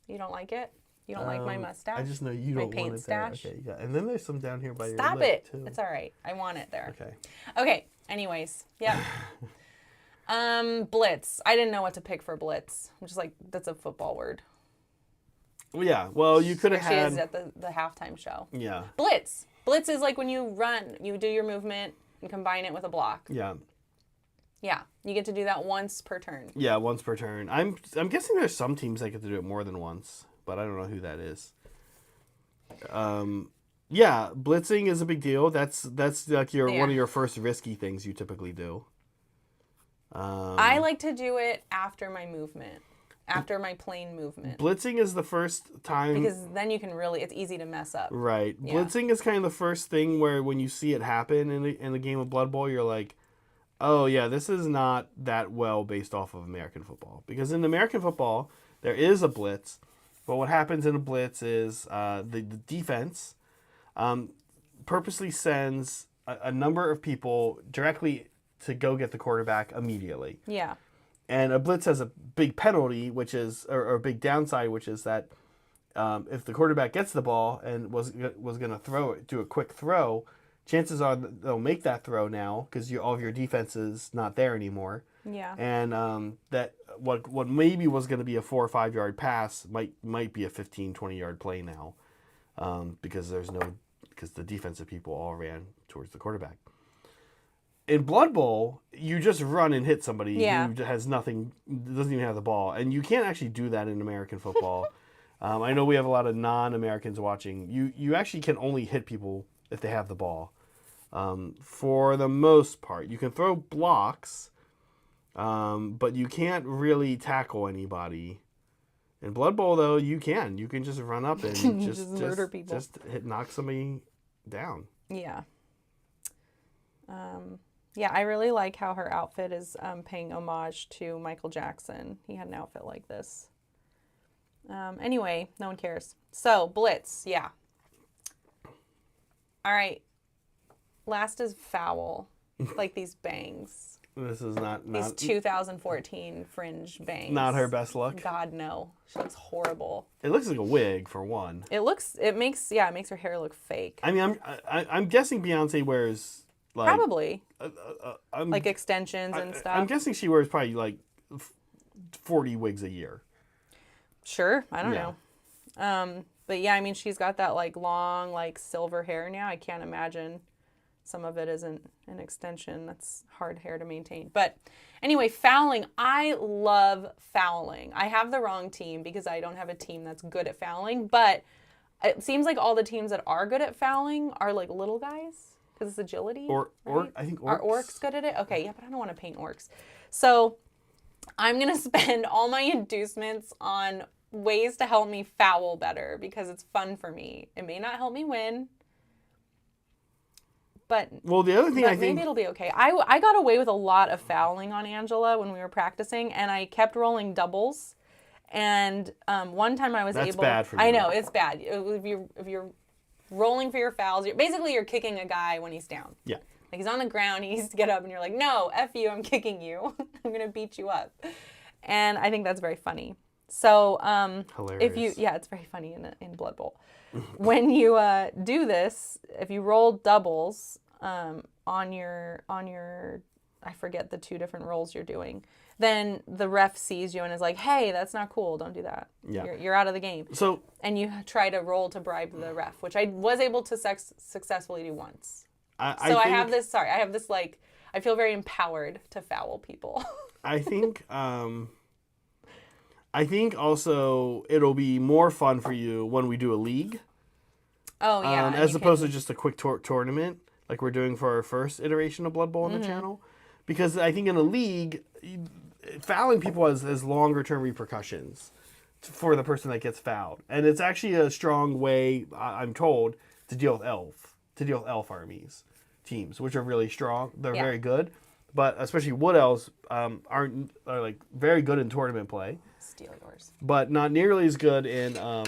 You don't like it? You don't like my mustache? I just know you My don't paint want it there. stash? Okay, yeah. And then there's some down here by Stop your lip it. too. It's all right. I want it there. Okay. Okay. Anyways, yeah. Blitz. I didn't know what to pick for blitz. I'm just like, that's a football word. Well, yeah. Well, you could have She is had. at the halftime show. Yeah. Blitz. Blitz is like when you run, you do your movement and combine it with a block. Yeah. Yeah. You get to do that once per turn. Yeah, once per turn. I'm guessing there's some teams that get to do it more than once, but I don't know who that is. Yeah, blitzing is a big deal. That's like one of your first risky things you typically do. I like to do it after my movement. after my plane movement. Blitzing is the first time. Because then you can really, it's easy to mess up. Right. Yeah. Blitzing is kind of the first thing where when you see it happen in the game of Blood Bowl, you're like, oh, yeah, this is not that well based off of American football. Because in American football, there is a blitz. But what happens in a blitz is the defense purposely sends a number of people directly to go get the quarterback immediately. Yeah. And a blitz has a big penalty, which is, or a big downside, which is that if the quarterback gets the ball and was going to do a quick throw, chances are that they'll make that throw now because all of your defense is not there anymore. Yeah. And that what maybe was going to be a 4 or 5 yard pass might be a 15, 20 yard play now because the defensive people all ran towards the quarterback. In Blood Bowl, you just run and hit somebody who has nothing, doesn't even have the ball. And you can't actually do that in American football. I know we have a lot of non-Americans watching. You actually can only hit people if they have the ball. For the most part. You can throw blocks, but you can't really tackle anybody. In Blood Bowl, though, you can. You can just run up and just murder people. Just knock somebody down. Yeah. Yeah, I really like how her outfit is paying homage to Michael Jackson. He had an outfit like this. Anyway, no one cares. So, Blitz, yeah. All right. Last is foul. Like these bangs. This is not These 2014 fringe bangs. Not her best look. God, no. She looks horrible. It looks like a wig, for one. It makes her hair look fake. I mean, I'm guessing Beyonce wears... Probably. Like extensions and stuff. I'm guessing she wears probably like 40 wigs a year. Sure. I don't know. But yeah, I mean, she's got that like long, like silver hair now. I can't imagine some of it isn't an extension. That's hard hair to maintain. But anyway, fouling. I love fouling. I have the wrong team because I don't have a team that's good at fouling. But it seems like all the teams that are good at fouling are like little guys. Because it's agility, right? I think orcs. Are orcs good at it? Okay, yeah, but I don't want to paint orcs. So I'm going to spend all my inducements on ways to help me foul better because it's fun for me. It may not help me win, but well, the other thing I think maybe it'll be okay. I got away with a lot of fouling on Angela when we were practicing, and I kept rolling doubles. And one time I was able. That's bad for you. I know it's bad. If you're rolling for your fouls. You're kicking a guy when he's down. Yeah. Like he's on the ground, he needs to get up, and you're like, no, F you, I'm kicking you. I'm going to beat you up. And I think that's very funny. So, hilarious. it's very funny in Blood Bowl. When you do this, if you roll doubles on your, I forget the two different rolls you're doing, then the ref sees you and is like, hey, that's not cool. Don't do that. Yeah. You're out of the game. So, and you try to roll to bribe the ref, which I was able to successfully do once. I have this like, I feel very empowered to foul people. I think also it'll be more fun for you when we do a league. Oh, yeah. As opposed to just a quick tournament like we're doing for our first iteration of Blood Bowl on the channel. Because I think in a league, fouling people has longer term repercussions for the person that gets fouled. And it's actually a strong way, I'm told, to deal with elf armies teams, which are really strong. They're very good. But especially wood elves are like very good in tournament play. Steal yours. But not nearly as good in Oh,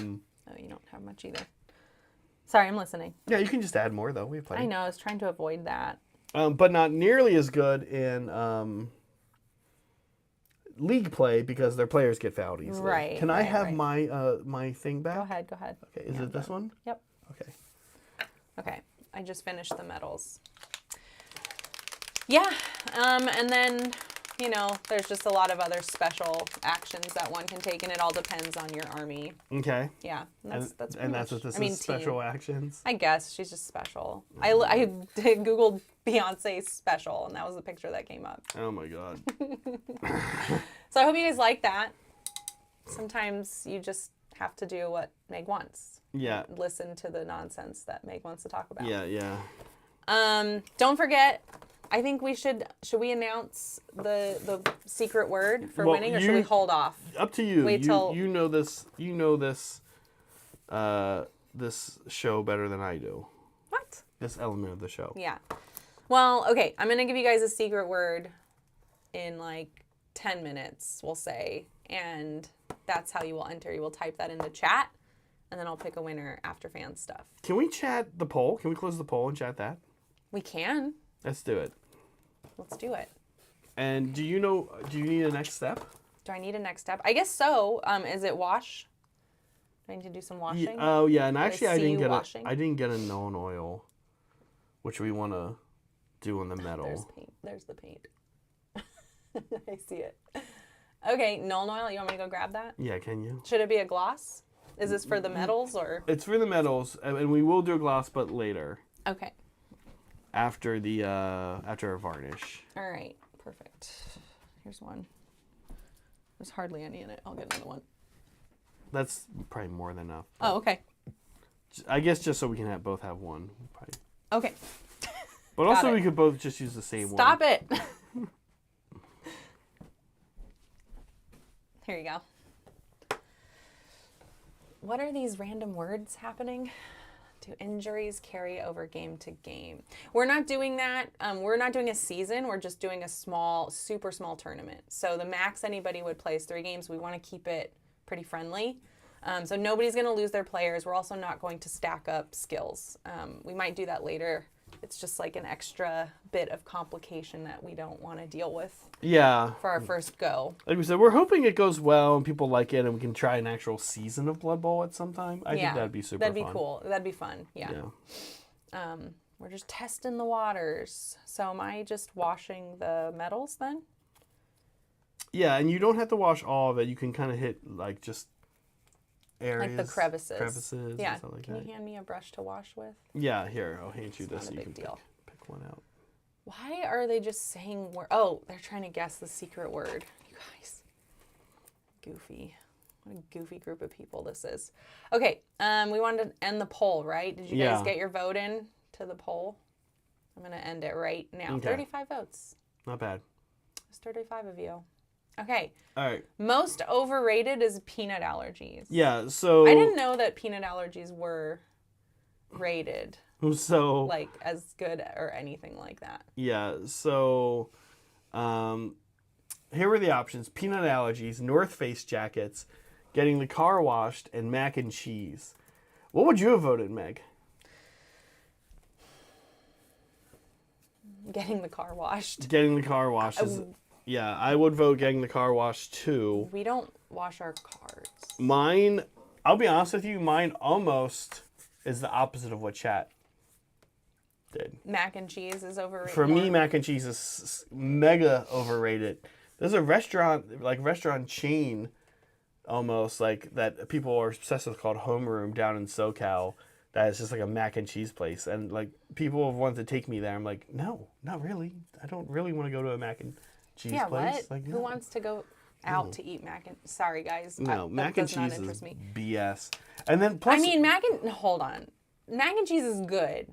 you don't have much either. Sorry, I'm listening. Yeah, you can just add more though. We have plenty. I know, I was trying to avoid that. But not nearly as good in league play because their players get fouled easily. Right. Can I have my my thing back? Go ahead. Okay, is it this one? Yep. Okay. Okay, I just finished the medals. Yeah, and then, there's just a lot of other special actions that one can take, and it all depends on your army. Okay. Yeah, that's what this is, special team. Actions? I guess, she's just special. I did Googled Beyonce special, and that was the picture that came up. Oh my god. So I hope you guys like that. Sometimes you just have to do what Meg wants. Yeah. Listen to the nonsense that Meg wants to talk about. Yeah. Don't forget, I think we should we announce the secret word for Well, winning, or should we hold off? Up to you. Wait till you know this this show better than I do. what? This element of the show. Yeah. Well, okay. I'm gonna give you guys a secret word in like 10 minutes, we'll say, and that's how you will enter. You will type that into chat, and then I'll pick a winner after fan stuff. Can we chat the poll? Can we close the poll and chat that? We can. Let's do it. Let's do it. And do you need a next step? Do I need a next step? I guess so. Is it wash? Do I need to do some washing? Oh yeah, and actually I didn't get a known oil, which we want to do on the metal. There's paint. There's the paint. I see it. Okay, Nuln oil. You want me to go grab that? Yeah, can you? Should it be a gloss? Is this for the metals or? It's for the metals, and we will do a gloss, but later. Okay. After a varnish. All right. Perfect. Here's one. There's hardly any in it. I'll get another one. That's probably more than enough. Oh, okay. I guess just so we can both have one. Probably. Okay. But also we could both just use the same one. Stop it. Here you go. What are these random words happening? Do injuries carry over game to game? We're not doing that. We're not doing a season. We're just doing a super small tournament. So the max anybody would play is 3 games. We want to keep it pretty friendly. So nobody's going to lose their players. We're also not going to stack up skills. We might do that later. It's just like an extra bit of complication that we don't want to deal with. Yeah. For our first go. Like we said, we're hoping it goes well and people like it and we can try an actual season of Blood Bowl at some time. I think that'd be super fun. That'd be cool. That'd be fun. Yeah. We're just testing the waters. So am I just washing the metals then? Yeah, and you don't have to wash all of it. You can kind of hit like just areas. Like the crevices. Yeah. And stuff like Can that. you hand me a brush to wash with? Yeah, here. I'll hand you this Not so a you can big deal. pick one out. Why are they just saying oh, they're trying to guess the secret word. You guys. Goofy. What a goofy group of people this is. Okay, we wanted to end the poll, right? Did you guys get your vote in to the poll? I'm going to end it right now. Okay. 35 votes. Not bad. There's 35 of you. Okay. All right. Most overrated is peanut allergies. Yeah, so... I didn't know that peanut allergies were rated. So... Like, as good or anything like that. Yeah, so... here were the options. Peanut allergies, North Face jackets, getting the car washed, and mac and cheese. What would you have voted, Meg? Getting the car washed. Getting the car washed is... Yeah, I would vote getting the car washed too. We don't wash our cars. Mine, I'll be honest with you, mine almost is the opposite of what chat did. Mac and cheese is overrated. For me, mac and cheese is mega overrated. There's a restaurant chain almost like that people are obsessed with called Homeroom down in SoCal. That is just like a mac and cheese place. And like people have wanted to take me there. I'm like, no, not really. I don't really want to go to a mac and cheese place. What? Like, who wants to go out to eat mac and... Sorry, guys. No, mac and cheese is me. BS. And then plus... I mean, hold on. Mac and cheese is good.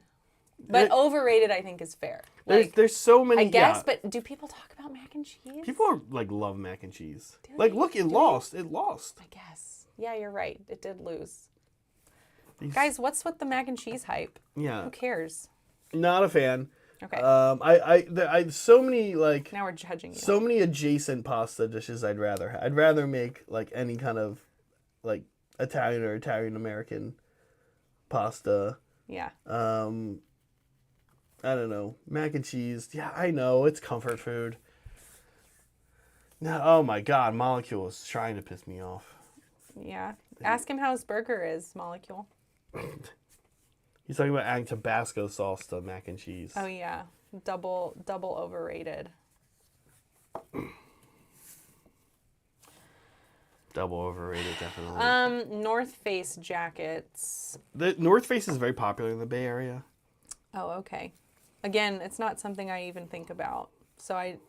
But overrated, I think, is fair. Like, there's so many... I guess, but do people talk about mac and cheese? People are, like, love mac and cheese. Like, look, it lost. It lost. I guess. Yeah, you're right. It did lose. Guys, what's with the mac and cheese hype? Yeah. Who cares? Not a fan. Okay. I so many like now we're judging you. So many adjacent pasta dishes I'd rather make like any kind of like Italian or Italian American pasta. Yeah. I don't know. Mac and cheese. Yeah, I know it's comfort food. No, oh my God, Molecule is trying to piss me off. Yeah. Ask him how his burger is, Molecule. He's talking about adding Tabasco sauce to mac and cheese. Oh yeah, double overrated. Double overrated, definitely. North Face jackets. The North Face is very popular in the Bay Area. Oh, okay. Again, it's not something I even think about. But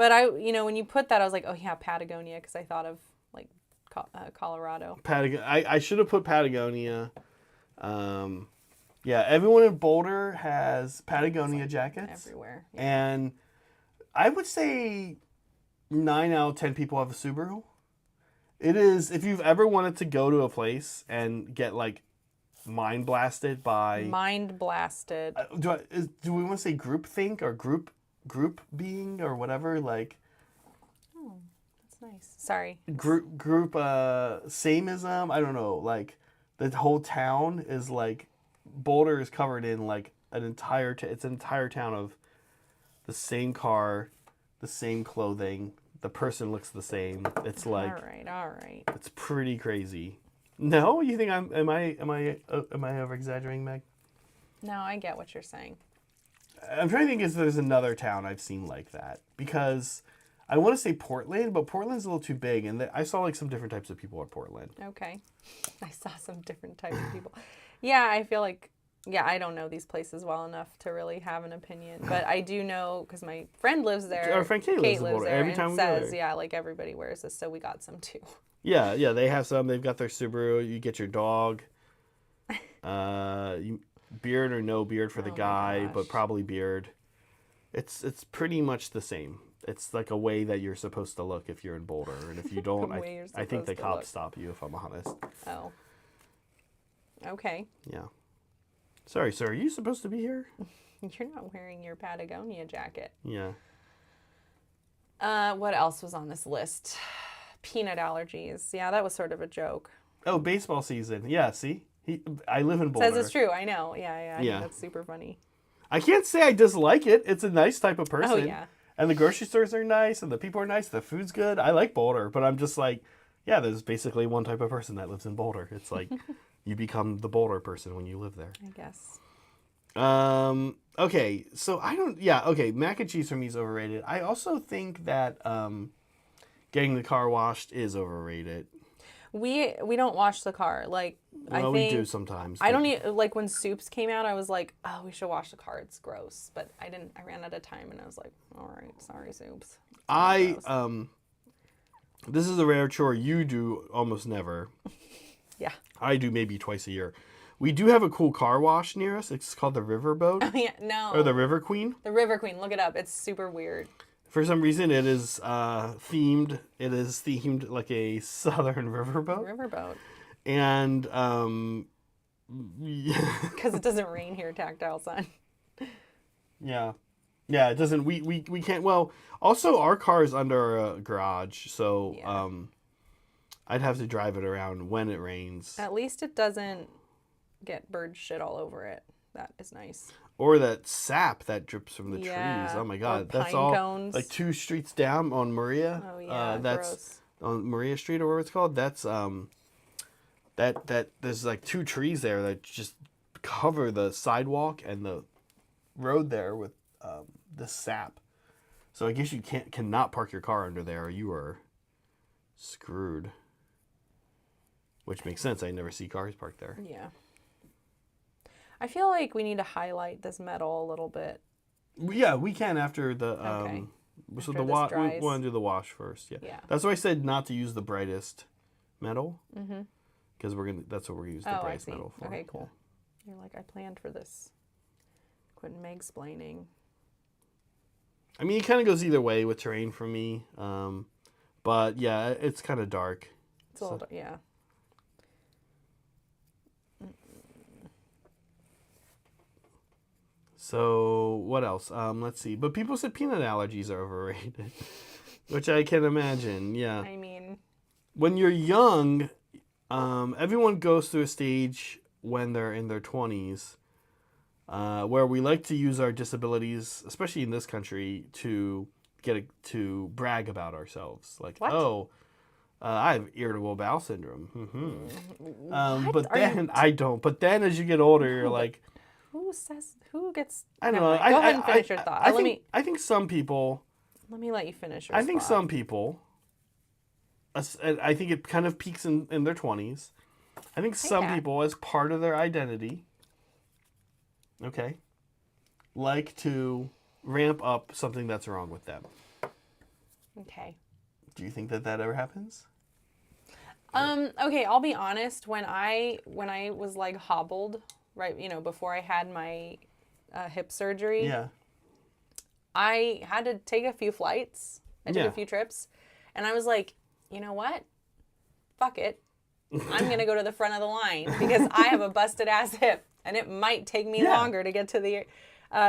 when you put that, I was like, oh yeah, Patagonia, because I thought of like Colorado. I should have put Patagonia. Yeah, everyone in Boulder has It's Patagonia like jackets. everywhere. Yeah. And I would say 9 out of 10 people have a Subaru. It is, if you've ever wanted to go to a place and get like mind blasted by, Mind blasted. do we want to say group think or group being or whatever, like Oh, that's nice. Sorry. group sameism, I don't know, like the whole town is like, Boulder is covered in like an entire it's an entire town of the same car, the same clothing, the person looks the same. It's like, All right. it's pretty crazy. No, you think am I over exaggerating, Meg? No, I get what you're saying. I'm trying to think if there's another town I've seen like that, because I want to say Portland, but Portland's a little too big, and I saw like some different types of people at Portland. Okay. I saw some different types of people. Yeah, I feel like, yeah, I don't know these places well enough to really have an opinion, but I do know because my friend lives there. Our friend Kate lives in Boulder. there Every and time we go says, there. yeah, like everybody wears this, so we got some too. Yeah, they have some. They've got their Subaru. You get your dog. Beard or no beard for the Oh my guy, gosh. but probably beard. It's pretty much the same. It's like a way that you're supposed to look if you're in Boulder, and if you don't, The way you're I think the supposed to cops look. stop you, if I'm honest. Oh. Okay. Yeah. Sorry, sir. Are you supposed to be here? You're not wearing your Patagonia jacket. Yeah. What else was on this list? Peanut allergies. Yeah, that was sort of a joke. Oh, baseball season. Yeah. See, I live in Boulder. Says it's true. I know. Yeah. I Yeah. think that's super funny. I can't say I dislike it. It's a nice type of person. Oh, yeah. And the grocery stores are nice, and the people are nice. The food's good. I like Boulder, but I'm just like, yeah, there's basically one type of person that lives in Boulder. It's like you become the Boulder person when you live there. I guess. Okay, so okay, mac and cheese for me is overrated. I also think that getting the car washed is overrated. We don't wash the car. Like, I Well, think we do sometimes. I but- don't need, like, when Soups came out, I was like, oh, we should wash the car. It's gross. But I didn't. I ran out of time, and I was like, all right, sorry, Soups. I Gross. this is a rare chore you do almost never. Yeah. I do maybe twice a year. We do have a cool car wash near us. It's called the Riverboat Oh, yeah. No. or the River Queen. The River Queen. Look it up. It's super weird. For some reason, it is themed. It is themed like a southern riverboat, Riverboat. and Because it doesn't rain here, Tactile Sun. yeah, it doesn't. We can't. Well, also our car is under a garage, so Yeah. I'd have to drive it around when it rains, At least it doesn't get bird shit all over it. That is nice. or that sap that drips from the Yeah, trees. Oh my or God, that's pine all cones. like 2 streets down on Maria. Oh, yeah, that's gross. on Maria Street or whatever it's called. That's that there's like 2 trees there that just cover the sidewalk and the road there with the sap. So I guess you cannot park your car under there or you are screwed. Which makes sense. I never see cars parked there. Yeah. I feel like we need to highlight this metal a little bit. Yeah, we can after the Okay. so After the this wash. We dries. want to do the wash first. Yeah. Yeah. That's why I said not to use the brightest metal. Mm-hmm. Because that's what we're gonna use the Oh, I brightest see. metal for. Okay, cool. You're like, I planned for this. Quit Meg-splaining. I mean, it kind of goes either way with terrain for me. But yeah, it's kind of dark. It's a little, yeah. So what else? Let's see. But people said peanut allergies are overrated, which I can imagine. Yeah. I mean, When you're young, everyone goes through a stage when they're in their 20s where we like to use our disabilities, especially in this country, to to brag about ourselves. Like, What? I have irritable bowel syndrome. Mm-hmm. what? But Are you- then I don't. But then as you get older, you're like, who gets? I don't Never know. mind. Go ahead and finish your thought. I think some people. Let me let you finish your I think thought. some people. I think it kind of peaks in their 20s. I think some Yeah. people, as part of their identity, okay, like to ramp up something that's wrong with them. Okay. Do you think that ever happens? Okay, I'll be honest. When I was like hobbled right, before I had my hip surgery. Yeah. I had to take a few flights. I took Yeah. a few trips. And I was like, you know what? Fuck it. I'm going to go to the front of the line because I have a busted ass hip and it might take me longer to get to the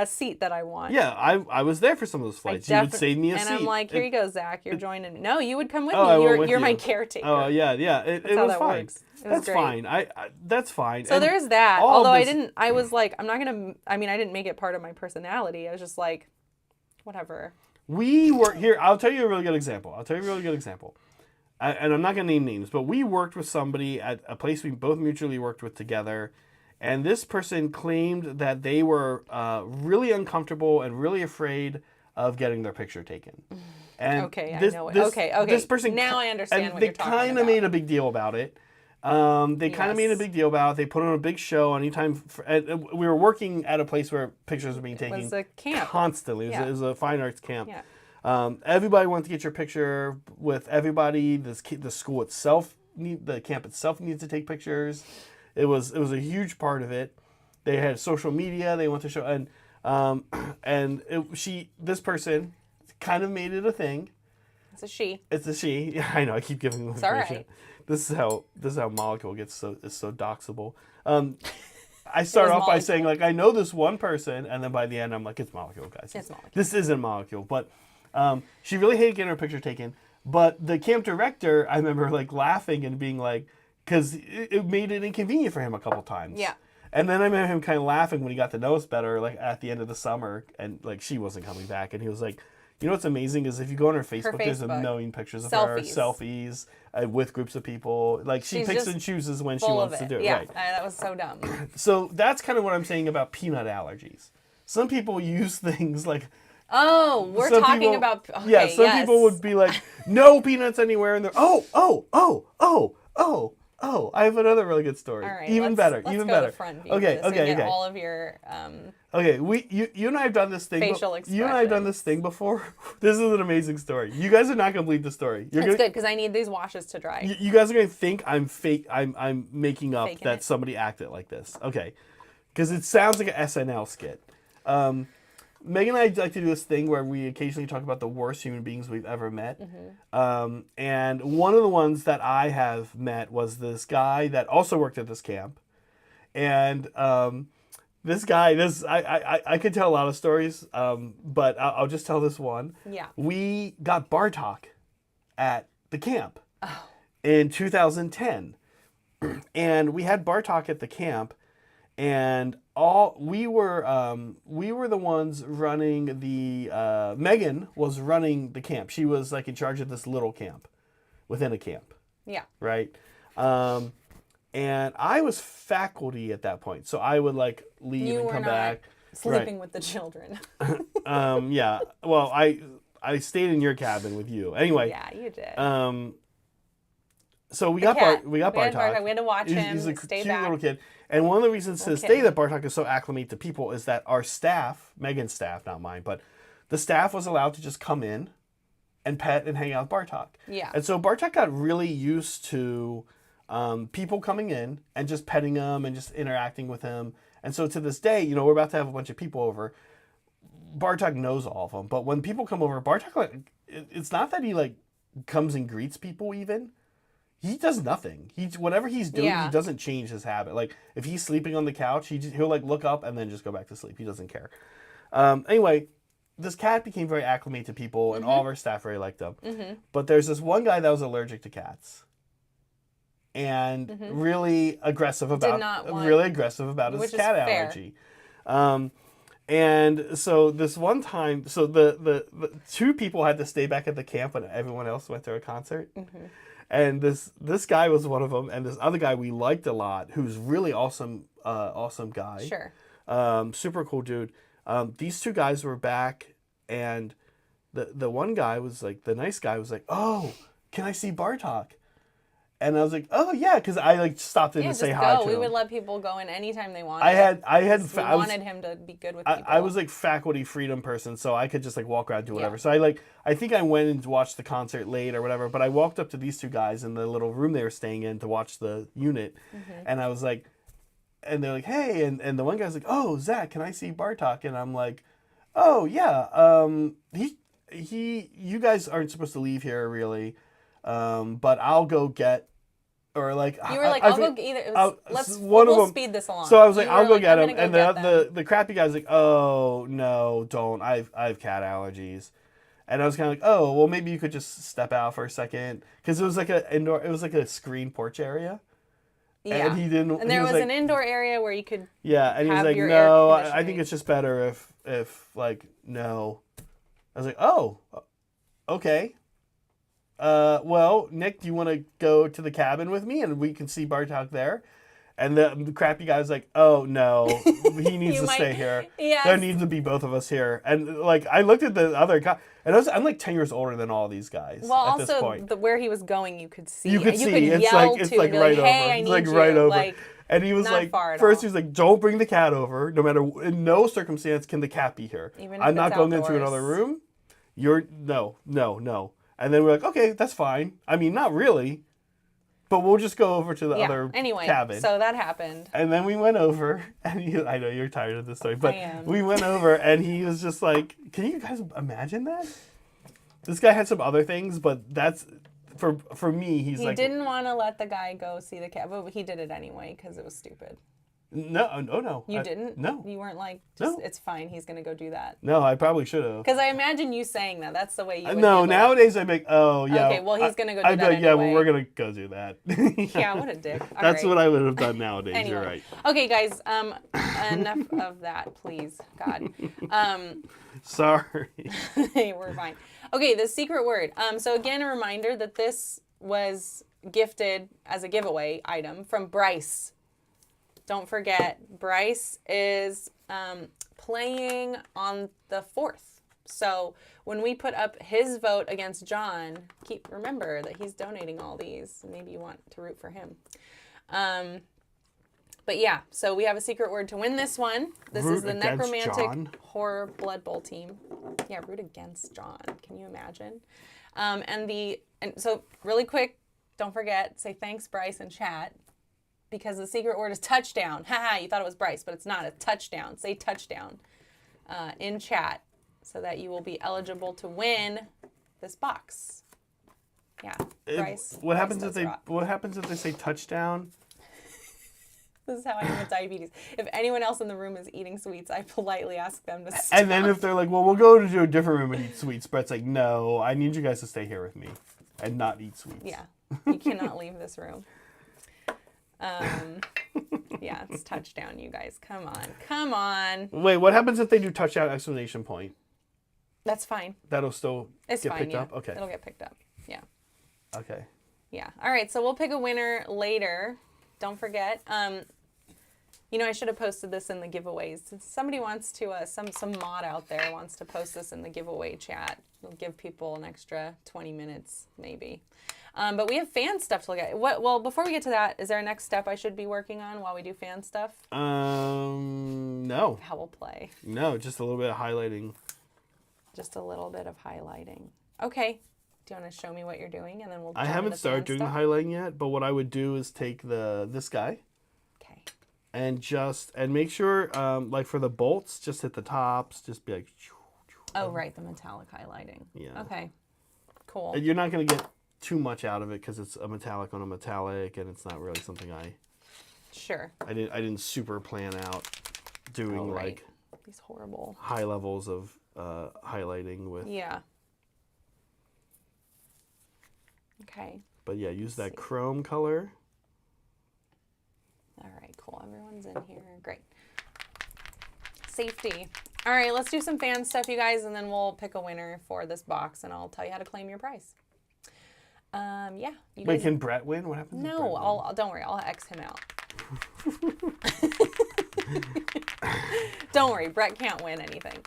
seat that I want. Yeah, I was there for some of those flights. You would save me a seat. And I'm like, here you go, Zach. You're joining me. No, you would come with I me. went with You're you. my caretaker. Oh, yeah. It how was that fine. works. It was That's great. fine. That's fine. So And there's that. all of Although this- I was like, I'm not going to, I didn't make it part of my personality. I was just like, whatever. We were here. I'll tell you a really good example. And I'm not going to name names, but we worked with somebody at a place we both mutually worked with together. And this person claimed that they were really uncomfortable and really afraid of getting their picture taken. And Okay, this, I know it. This, Okay. This person, now I understand and what they you're talking kind of about. made a big deal about it. They kind of made a Yes. big deal about it. They put on a big show anytime. We were working at a place where pictures were being taken. It was a camp. Constantly. Yeah. It was a fine arts camp. Yeah. Everybody wanted to get your picture with everybody. The school itself, the camp itself needs to take pictures. It was a huge part of it. They had social media. They want to show this person kind of made it a thing. It's a she. It's a she. Yeah, I know. I keep giving them all information. right. This is how Molecule is so doxable. I start was off by Molecule. saying like I know this one person, and then by the end I'm like it's Molecule, guys. It's Molecule. This isn't Molecule, but she really hated getting her picture taken. But the camp director, I remember like laughing and being like, because it made it inconvenient for him a couple times. Yeah. And then I remember him kind of laughing when he got to know us better, like at the end of the summer, and like she wasn't coming back, and he was like, you know what's amazing is if you go on her Facebook, there's a Facebook. million pictures of her, selfies with groups of people. Like she She's picks just and chooses when she Full wants of to it. do it. Yeah, Right. that was so dumb. So that's kind of what I'm saying about peanut allergies. Some people use things like Oh, we're some talking people- about. Okay, yeah. Some yes. people would be like, no peanuts anywhere, and they're oh. I have another really good story. All right, Even let's better. go even to better. front view Okay. for this and Okay. get Okay. all of your. Okay, you and I have done this thing. Facial You and I have done this thing before. This is an amazing story. You guys are not gonna believe the story. You're It's gonna, good because I need these washes to dry. You guys are gonna think I'm fake. I'm making up Faking that it. somebody acted like this. Okay, because it sounds like an SNL skit. Meg and I like to do this thing where we occasionally talk about the worst human beings we've ever met. And one of the ones that I have met was this guy that also worked at this camp. And this guy, I could tell a lot of stories, but I'll just tell this one. Yeah. We got Bartok at the camp in 2010. And we had Bartok at the camp. And we were the ones running the Megan was running the camp. She was like in charge of this little camp within a camp, Yeah. right? And I was faculty at that point, so I would like leave You and were come not back. sleeping with the children. Yeah. Well, I stayed in your cabin with you anyway. Yeah, you did. So we The got cat. we got We had Bartok. Bartok. We had to watch him, He's a stay cute back. little kid. And one of the reasons to Okay. stay that Bartok is so acclimate to people is that our staff, Megan's staff, not mine, but the staff was allowed to just come in and pet and hang out with Bartok. Yeah. And so Bartok got really used to people coming in and just petting him and just interacting with him. And so to this day, you know, we're about to have a bunch of people over. Bartok knows all of them, but when people come over, Bartok, like, it's not that he like comes and greets people even. He does nothing. Whatever he's doing, Yeah. he doesn't change his habit. Like if he's sleeping on the couch, he'll like look up and then just go back to sleep. He doesn't care. Anyway, this cat became very acclimated to people, and all of our staff really liked him. But there's this one guy that was allergic to cats, and really aggressive about his Which is cat fair. allergy. And so this one time, so the two people had to stay back at the camp when everyone else went to a concert. And this guy was one of them, and this other guy we liked a lot, who's really awesome guy. Sure. Super cool dude. These two guys were back, and the one guy was like, the nice guy was like, oh, can I see Bartok? And I was like, oh yeah, because I like stopped in Yeah, to just say hi go. to We him. would let people go in anytime they wanted. We wanted him to be good with people. I was like faculty freedom person, so I could just like walk around, do whatever. So I think I went and watched the concert late or whatever, but I walked up to these two guys in the little room they were staying in to watch the unit, and I was like, and they're like, hey, and the one guy's like, oh, Zach, can I see Bartok? And I'm like, oh yeah, you guys aren't supposed to leave here really, but I'll go get, or like You were like, I'll go either. It was, we'll speed this along. So I was like, You I'll were go like, get I'm him, gonna and go get the crappy guy's like, oh no, don't, I have cat allergies. And I was kind of like, oh, well, maybe you could just step out for a second, because it was like it was like a screen porch area. Yeah. And he didn't. And there was was like, an indoor area where you could. Yeah, and he was have like, your no, air I think it's just better if like no. I was like, oh, okay. Well, Nick, do you want to go to the cabin with me and we can see Bartok there? And the crappy guy's like, oh no, he needs to stay here. Yes. There needs to be both of us here. And like, I looked at the other guy, and I'm like 10 years older than all these guys. Well, at this point. also where he was going, you could see. You could see. It's like right over. Hey, I it's need like you. right over. Like, and he was not like, far at first all. he was like, don't bring the cat over. No matter, in no circumstance can the cat be here. Even if I'm not it's going outdoors. into another room. No. And then we're like, okay, that's fine. I mean, not really. But we'll just go over to the other cabin. So that happened. And then we went over, and I know you're tired of this story, but I am. we went over, and he was just like, can you guys imagine that? This guy had some other things, but that's, for me, he's like... He didn't want to let the guy go see the cat, but he did it anyway because it was stupid. No. You didn't? No. You weren't like, it's fine, he's going to go do that. No, I probably should have. Because I imagine you saying that. That's the way you would No, nowadays I'm like, oh, yeah. Okay, well, he's going to go do I'd be that like, yeah, anyway. well, we're going to go do that. Yeah, what a dick. All That's right. what I would have done nowadays. Anyway. You're right. Okay, guys, enough of that, please. God. Sorry. We're fine. Okay, the secret word. So again, a reminder that this was gifted as a giveaway item from Bryce. Don't forget, Bryce is playing on the 4th. So when we put up his vote against John, remember that he's donating all these. Maybe you want to root for him. But yeah, so we have a secret word to win this one. This is the Necromantic Horror Blood Bowl team. Yeah, root against John. Can you imagine? And so really quick, don't forget, say thanks, Bryce, in chat. Because the secret word is touchdown. Haha, you thought it was Bryce, but it's not. It's touchdown. Say touchdown in chat so that you will be eligible to win this box. Yeah, Bryce. What happens if they say touchdown? This is how I am with diabetes. If anyone else in the room is eating sweets, I politely ask them to stop. And then if they're like, well, we'll go to a different room and eat sweets. Brett's like, no, I need you guys to stay here with me and not eat sweets. Yeah, you cannot leave this room. Yeah, it's touchdown, you guys. Come on. Wait, what happens if they do touchdown exclamation point? That's fine. That'll still get picked yeah. up? Okay. It'll get picked up. Yeah. Okay. Yeah. All right, so we'll pick a winner later. Don't forget. I should have posted this in the giveaways. Somebody wants to, some mod out there wants to post this in the giveaway chat. It'll give people an extra 20 minutes, maybe. But we have fan stuff to look at. Well, before we get to that, is there a next step I should be working on while we do fan stuff? No. How we'll play. No, just a little bit of highlighting. Just a little bit of highlighting. Okay. Do you want to show me what you're doing, and then we'll. I haven't started doing the highlighting yet, but what I would do is take this guy. Okay. And make sure, like for the bolts, just hit the tops. Just be like. Oh right, the metallic highlighting. Yeah. Okay. Cool. And you're not gonna get too much out of it because it's a metallic on a metallic, and it's not really something I. Sure. I didn't super plan out doing like these horrible high levels of highlighting with. Yeah. Okay. But yeah, use that chrome color. All right, cool. Everyone's in here. Great. Safety. All right, let's do some fan stuff, you guys, and then we'll pick a winner for this box, and I'll tell you how to claim your prize. Yeah. You Wait, guys... can Brett win? What happens? No, don't worry. I'll X him out. Don't worry, Brett can't win anything.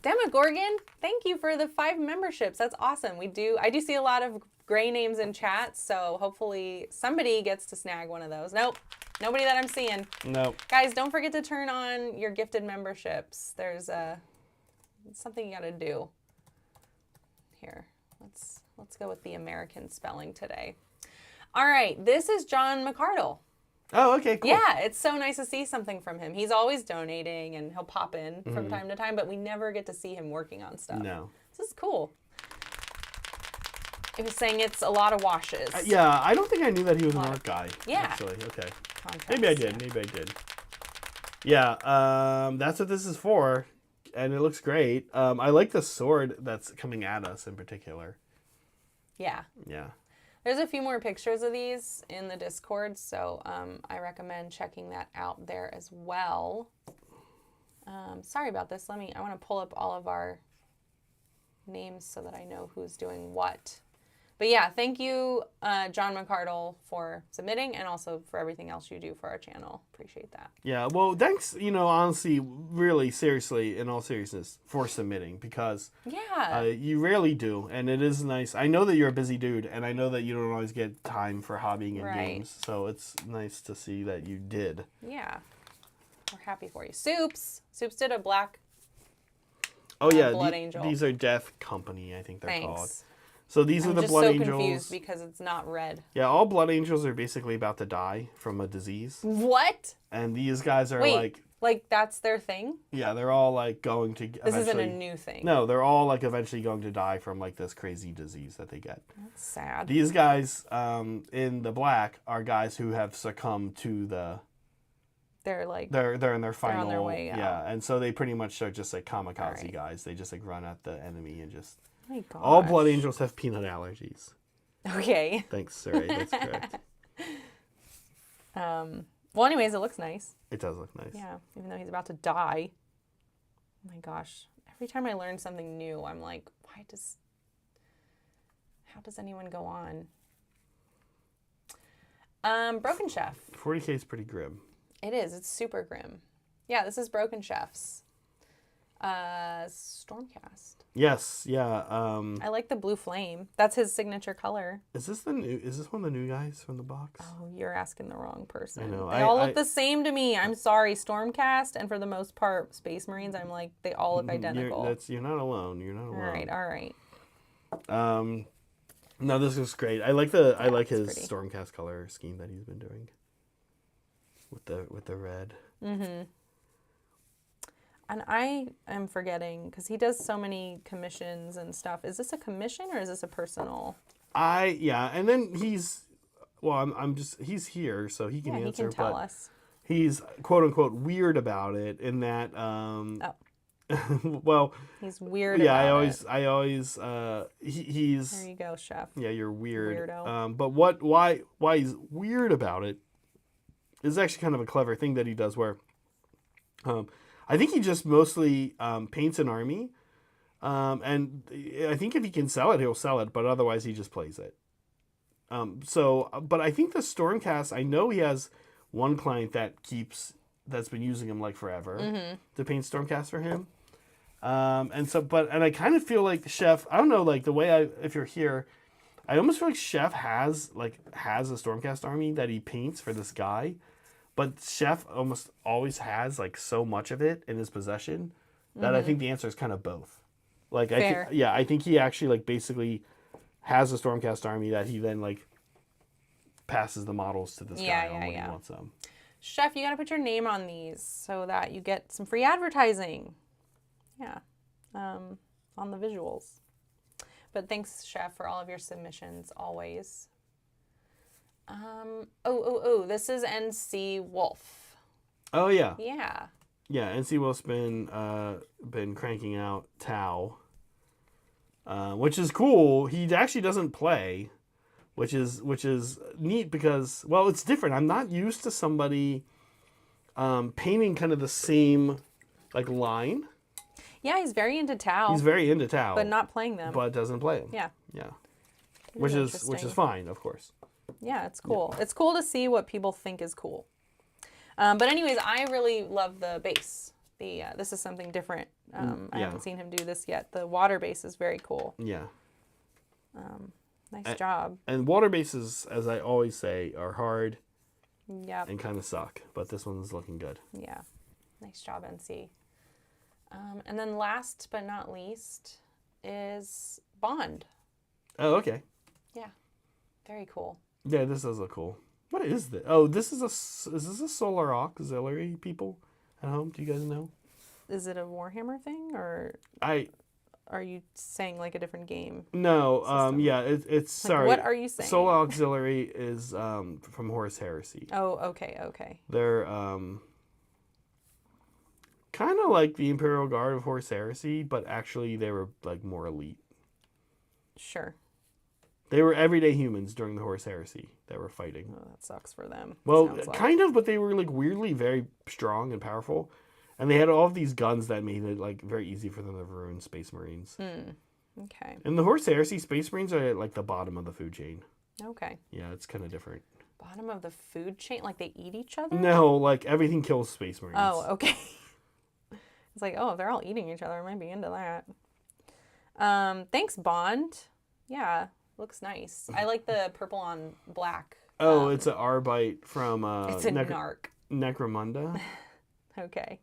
Demogorgon, thank you for the 5 memberships. That's awesome. I do see a lot of gray names in chat, so hopefully somebody gets to snag one of those. Nope, nobody that I'm seeing. Nope. Guys, don't forget to turn on your gifted memberships. There's something you gotta do. Here, let's go with the American spelling today. All right, this is John McCardle. Oh, okay, cool. Yeah, it's so nice to see something from him. He's always donating, and he'll pop in from time to time, but we never get to see him working on stuff. No. This is cool. He was saying it's a lot of washes. Yeah, I don't think I knew that he was an art guy. Yeah. Actually, okay. Contrast, Maybe I did. Maybe I did. Yeah, that's what this is for, and it looks great. I like the sword that's coming at us in particular. Yeah. Yeah. There's a few more pictures of these in the Discord, so I recommend checking that out there as well. Sorry about this. I want to pull up all of our names so that I know who's doing what. But yeah, thank you, John McCardle, for submitting, and also for everything else you do for our channel. Appreciate that. Yeah, well, thanks, honestly, really, seriously, in all seriousness, for submitting, because you rarely do, and it is nice. I know that you're a busy dude, and I know that you don't always get time for hobbying and games, so it's nice to see that you did. Yeah. We're happy for you. Soups did a black Blood Angel. These are Death Company, I think they're Thanks. called. So these are the Blood Angels. I'm just so confused because it's not red. Yeah, all Blood Angels are basically about to die from a disease. What? And these guys are like that's their thing? Yeah, they're all like going to This isn't a new thing. No, they're all like eventually going to die from like this crazy disease that they get. That's sad. These guys in the black are guys who have succumbed to the they're in their final, they're on their way out. Yeah, and so they pretty much are just like kamikaze guys. They just like run at the enemy and just my gosh. All Blood Angels have peanut allergies. Okay. Thanks, Suri. That's correct. Well, anyways, it looks nice. It does look nice. Yeah, even though he's about to die. Oh my gosh. Every time I learn something new, I'm like, how does anyone go on? Broken Chef. 40K is pretty grim. It is. It's super grim. Yeah, this is Broken Chef's Stormcast. Yes, yeah. I like the blue flame. That's his signature color. Is this one of the new guys from the box? Oh, you're asking the wrong person. I know. They all look the same to me. I'm sorry, Stormcast, and for the most part, Space Marines. I'm like, they all look identical. You're not alone. You're not alone. All right. No, this is great. I like his pretty. Stormcast color scheme that he's been doing. With the red. Mm-hmm. And I am forgetting, because he does so many commissions and stuff. Is this a commission or is this a personal? And then he's here, so he can answer. He can tell us. He's quote unquote weird about it in that. Well. He's weird. Yeah, I always. He's. There you go, Chef. Yeah, you're weird. Weirdo. But why he's weird about it is actually kind of a clever thing that he does where. I think he just mostly paints an army, and I think if he can sell it, he'll sell it, but otherwise he just plays it. But I think the Stormcast, I know he has one client that's been using him like forever to paint Stormcast for him. And I kind of feel like Chef, I don't know, like the way if you're here, I almost feel like Chef has a Stormcast army that he paints for this guy. But Chef almost always has like so much of it in his possession that I think the answer is kind of both. Like I think he actually like basically has a Stormcast army that he then like passes the models to this guy on when he wants them. Chef, you got to put your name on these so that you get some free advertising. Yeah, on the visuals. But thanks, Chef, for all of your submissions always. This is NC Wolf. Oh yeah. Yeah. Yeah, NC Wolf's been cranking out Tau, which is cool. He actually doesn't play, which is neat because it's different. I'm not used to somebody painting kind of the same like line. Yeah, he's very into Tau. But not playing them. But doesn't play them. Yeah. Yeah. Which is fine, of course. Yeah, it's cool. Yeah. It's cool to see what people think is cool. But anyways, I really love the base. This is something different. I haven't seen him do this yet. The water base is very cool. Yeah. Nice job. And water bases, as I always say, are hard. Yep. And kind of suck. But this one's looking good. Yeah. Nice job, NC. And then last but not least is Bond. Oh, okay. Yeah. Very cool. Yeah, this does look cool. What is this? Oh, is this a solar auxiliary, people at home? Do you guys know? Is it a Warhammer thing, or I are you saying like a different game? No, System. yeah, it's Like, sorry. what are you saying? Solar auxiliary is from Horus Heresy. Oh, okay. They're kind of like the Imperial Guard of Horus Heresy, but actually they were like more elite. Sure. They were everyday humans during the Horus Heresy that were fighting. Oh, that sucks for them. Well, Sounds like. kind of, but they were like weirdly very strong and powerful, and they had all of these guns that made it like very easy for them to ruin Space Marines. Okay. In the Horus Heresy, Space Marines are at like the bottom of the food chain. Okay. Yeah, it's kind of different. Bottom of the food chain, like they eat each other? No, like everything kills Space Marines. Oh, okay. It's like, oh, if they're all eating each other, I might be into that. Thanks, Bond. Yeah, looks nice. I like the purple on black. Oh, it's an Arbite from It's a narc. Necromunda. Okay.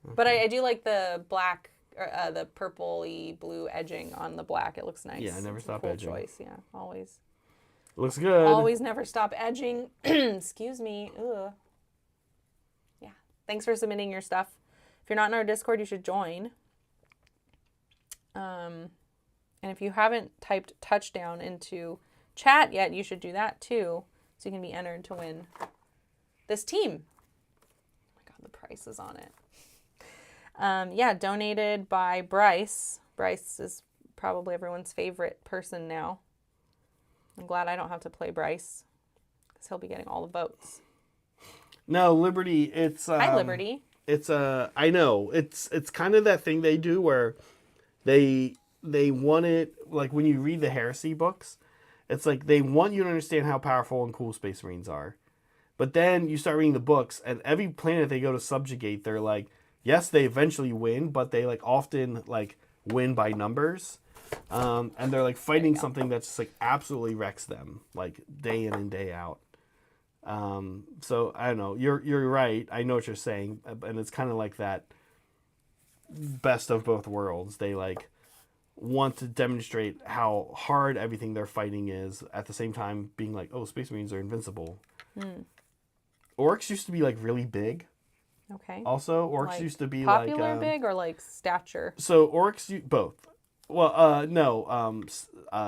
But I do like the black, the purpley blue edging on the black. It looks nice. Yeah, I never It's a stop cool edging. Choice. Yeah, always. Looks good. Always never stop edging. Excuse me. Ugh. Yeah. Thanks for submitting your stuff. If you're not in our Discord, you should join. And if you haven't typed touchdown into chat yet, you should do that too, so you can be entered to win this team. Oh my God, the price is on it. Yeah, donated by Bryce. Bryce is probably everyone's favorite person now. I'm glad I don't have to play Bryce, because he'll be getting all the votes. No, Liberty. It's Hi, Liberty. It's I know it's kind of that thing they do where they want it, like when you read the Heresy books, it's like they want you to understand how powerful and cool Space Marines are, but then you start reading the books, and every planet they go to subjugate, they're like, yes, they eventually win, but they like often like win by numbers. And they're like fighting something that's just like absolutely wrecks them, like day in and day out. So I don't know. You're right. I know what you're saying, and it's kind of like that best of both worlds. They like want to demonstrate how hard everything they're fighting is, at the same time being like, oh, Space Marines are invincible. Orcs used to be like really big. Okay. Also, orcs Like used to be popular like big or like stature. So orcs both. Well, no,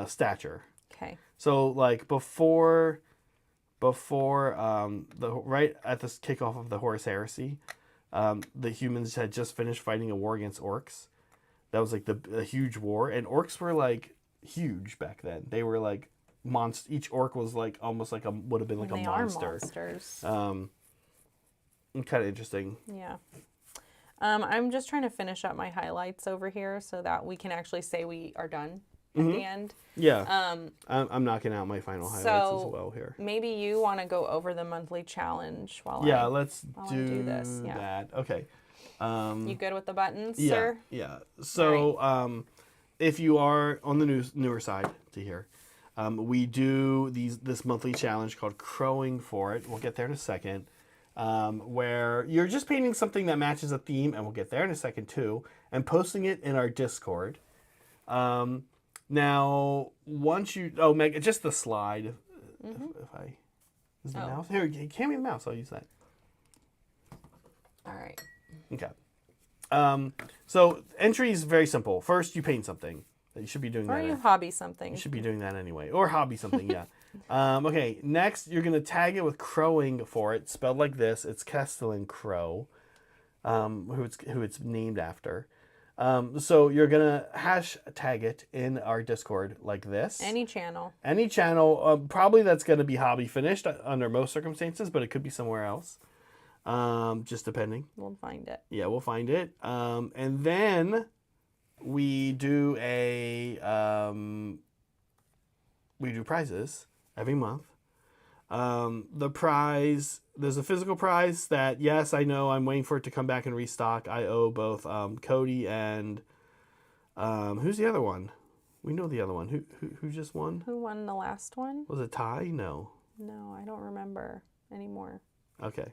stature. Okay. So like before the right at the kickoff of the Horus Heresy, the humans had just finished fighting a war against orcs. That was like a huge war, and orcs were like huge back then. They were like monster. Each orc was like almost like would have been like And a they monster. are monsters. Kind of interesting. Yeah. I'm just trying to finish up my highlights over here so that we can actually say we are done at the end. Yeah. I'm knocking out my final highlights as well here. Maybe you want to go over the monthly challenge while let's I do do this. Yeah. that. Okay. You good with the buttons, Yeah, sir? yeah. So, if you are on the newer side to here, we do this monthly challenge called Crowing for It. We'll get there in a second. Where you're just painting something that matches a theme, and we'll get there in a second too, and posting it in our Discord. Now, once you Meg, just the slide. If I is the mouse here, hand me the mouse. I'll use that. All right. Okay. So entry is very simple. First, you paint something. You should be doing Or that. you hobby something. You should be doing that anyway, or hobby something. Yeah. Okay. Next, you're gonna tag it with crowing for it, spelled like this. It's Castellan Crow, who it's named after. So you're gonna hashtag it in our Discord like this. Any channel. Any channel. Probably that's gonna be hobby finished under most circumstances, but it could be somewhere else. Just depending. We'll find it. Yeah, we'll find it. And then we do prizes every month. The prize, there's a physical prize that, yes, I know I'm waiting for it to come back and restock. I owe both Cody and who's the other one? We know the other one. Who just won? Who won the last one? Was it Ty? No. No, I don't remember anymore. Okay.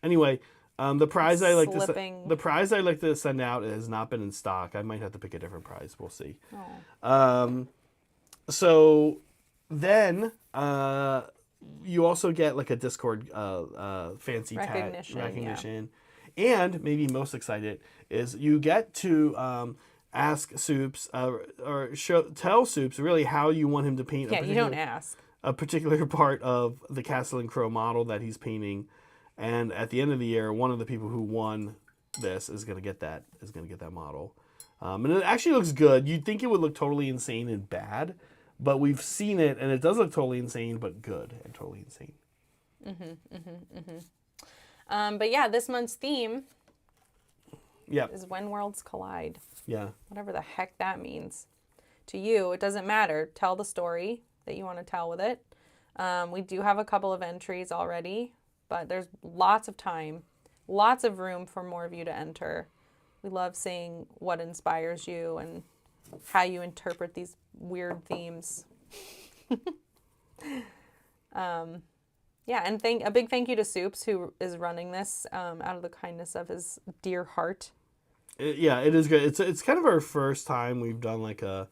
Anyway, the prize I like Slipping. the prize I like to send out has not been in stock. I might have to pick a different prize. We'll see. Oh. So then you also get like a Discord fancy recognition. And maybe most excited is you get to ask Soups or tell Soups really how you want him to paint. Yeah, you don't ask. A particular part of the Castle and Crow model that he's painting, and at the end of the year, one of the people who won this is gonna get that model, and it actually looks good. You'd think it would look totally insane and bad, but we've seen it, and it does look totally insane, but good and totally insane. But yeah, this month's theme Yeah. is When Worlds Collide. Yeah. Whatever the heck that means. To you, it doesn't matter. Tell the story that you want to tell with it. We do have a couple of entries already, but there's lots of time, lots of room for more of you to enter. We love seeing what inspires you and how you interpret these weird themes. Yeah, and a big thank you to Soups, who is running this out of the kindness of his dear heart. It is good. It's kind of our first time we've done like a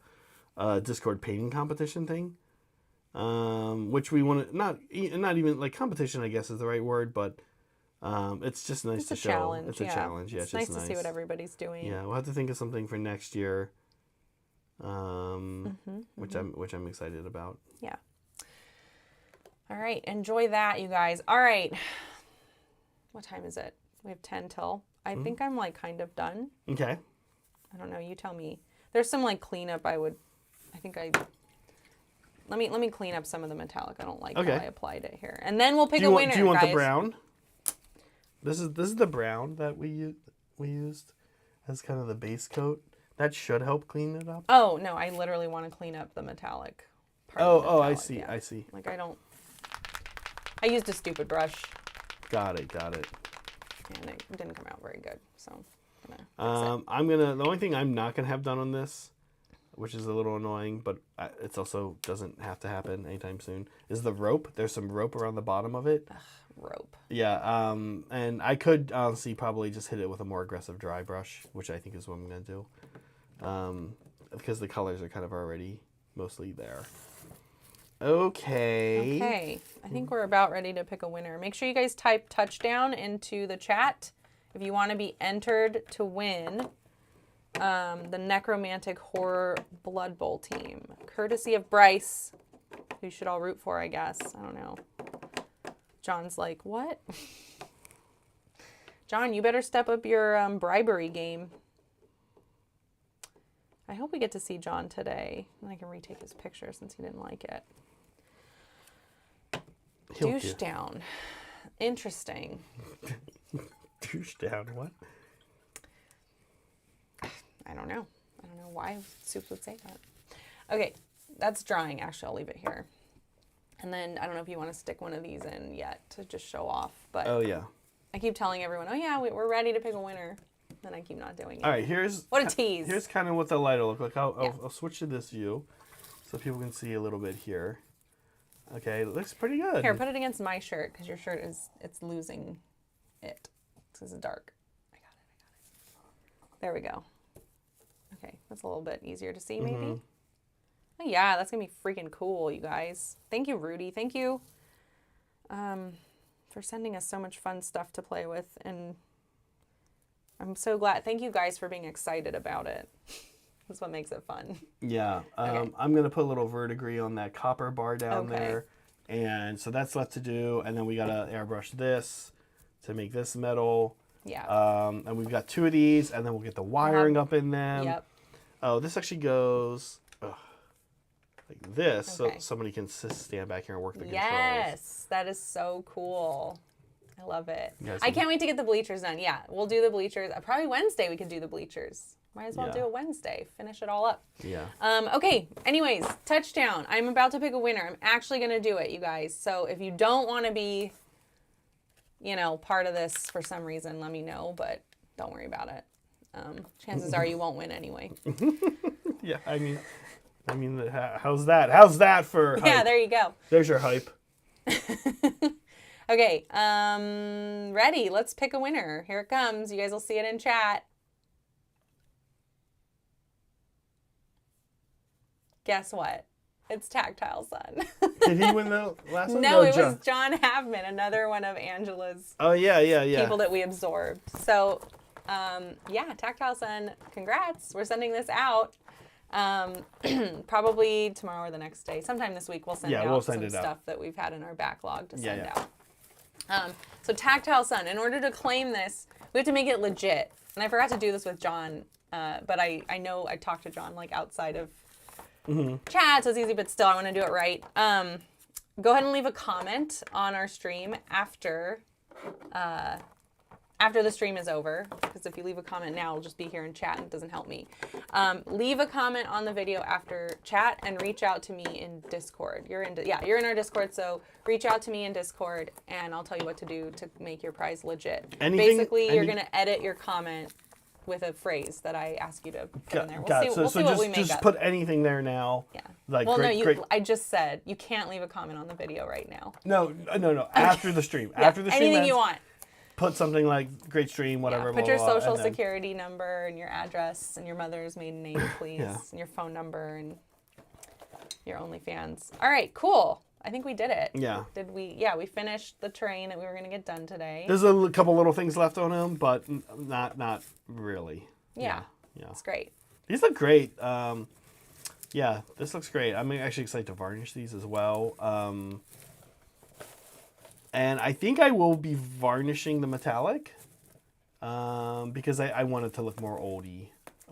Discord painting competition thing, which we want to not even like competition, I guess is the right word, but it's just nice to show. Challenge. It's a challenge. Yeah, it's nice to see what everybody's doing. Yeah, we'll have to think of something for next year, which I'm excited about. Yeah. All right, enjoy that, you guys. All right, what time is it? We have 10 till. I think I'm like kind of done. Okay. I don't know. You tell me. There's some like cleanup. Let me clean up some of the metallic. I don't like how I applied it here, and then we'll pick a winner. Do you want guys. the brown? This is the brown that we used as kind of the base coat. That should help clean it up. Oh no, I literally want to clean up the metallic. I see. Yeah. I see. Like I used a stupid brush. Got it. And it didn't come out very good, so I'm gonna. The only thing I'm not gonna have done on this, which is a little annoying, but it's also doesn't have to happen anytime soon, is the rope. There's some rope around the bottom of it. Rope. Yeah. And I could honestly probably just hit it with a more aggressive dry brush, which I think is what I'm gonna do, because the colors are kind of already mostly there. Okay. I think we're about ready to pick a winner. Make sure you guys type touchdown into the chat if you want to be entered to win the Necromantic Horror Blood Bowl team, courtesy of Bryce, who you should all root for, I guess. I don't know. John's like, what? John, you better step up your bribery game. I hope we get to see John today. And I can retake his picture since he didn't like it. Douche down. Interesting. Douche down, what? I don't know why Soups would say that. Okay, that's drying. Actually, I'll leave it here. And then I don't know if you want to stick one of these in yet to just show off. But oh yeah. I keep telling everyone, oh yeah, we're ready to pick a winner. Then I keep not doing it. All right, what a tease. Here's kind of what the light will look like. I'll switch to this view so people can see a little bit here. Okay, it looks pretty good. Here, put it against my shirt because your shirt it's losing it. This is dark. I got it. There we go. Okay, that's a little bit easier to see maybe. Oh yeah, that's gonna be freaking cool, you guys. Thank you, Rudy. Thank you for sending us so much fun stuff to play with, and I'm so glad. Thank you guys for being excited about it. That's what makes it fun. Yeah. Okay. I'm going to put a little verdigris on that copper bar down there. And so that's left to do. And then we got to airbrush this to make this metal. Yeah. And we've got two of these. And then we'll get the wiring up in them. Yep. Oh, this actually goes like this. So somebody can stand back here and work the controls. Yes. That is so cool. I love it. I can't wait to get the bleachers done. Yeah, we'll do the bleachers. Probably Wednesday we could do the bleachers. Might as well do it Wednesday. Finish it all up. Yeah. Okay. Anyways, touchdown. I'm about to pick a winner. I'm actually going to do it, you guys. So if you don't want to be, part of this for some reason, let me know. But don't worry about it. Chances are you won't win anyway. Yeah. I mean, how's that? How's that for hype? Yeah, there you go. There's your hype. Okay. Ready. Let's pick a winner. Here it comes. You guys will see it in chat. Guess what? It's Tactile Sun. Did he win the last one? No, it was John Havman, another one of Angela's Oh, yeah. people that we absorbed. So, yeah, Tactile Sun, congrats. We're sending this out. Probably tomorrow or the next day. Sometime this week we'll send out some stuff that we've had in our backlog to send out. So Tactile Sun, in order to claim this, we have to make it legit. And I forgot to do this with John, but I know I talked to John like outside of chat, so it's easy, but still I want to do it right. Go ahead and leave a comment on our stream after the stream is over, because if you leave a comment now, it'll just be here in chat and it doesn't help me. Leave a comment on the video after chat and reach out to me in Discord. You're in our Discord, so reach out to me in Discord and I'll tell you what to do to make your prize legit. Basically, you're going to edit your comment with a phrase that I ask you to put in there. We'll see what we make just put anything there now. Yeah. Like, well, great. I just said you can't leave a comment on the video right now. No. After the stream. After the stream anything ends, you want. put something like great stream, whatever. Put blah, your blah, blah, social security number and your address and your mother's maiden name, please, and your phone number and your OnlyFans. All right, cool. I think we did it. Yeah. Did we? Yeah, we finished the terrain that we were going to get done today. There's a couple little things left on him, but not really. Yeah. Yeah. It's great. These look great. Yeah, this looks great. I'm actually excited to varnish these as well. And I think I will be varnishing the metallic because I want it to look more oldie.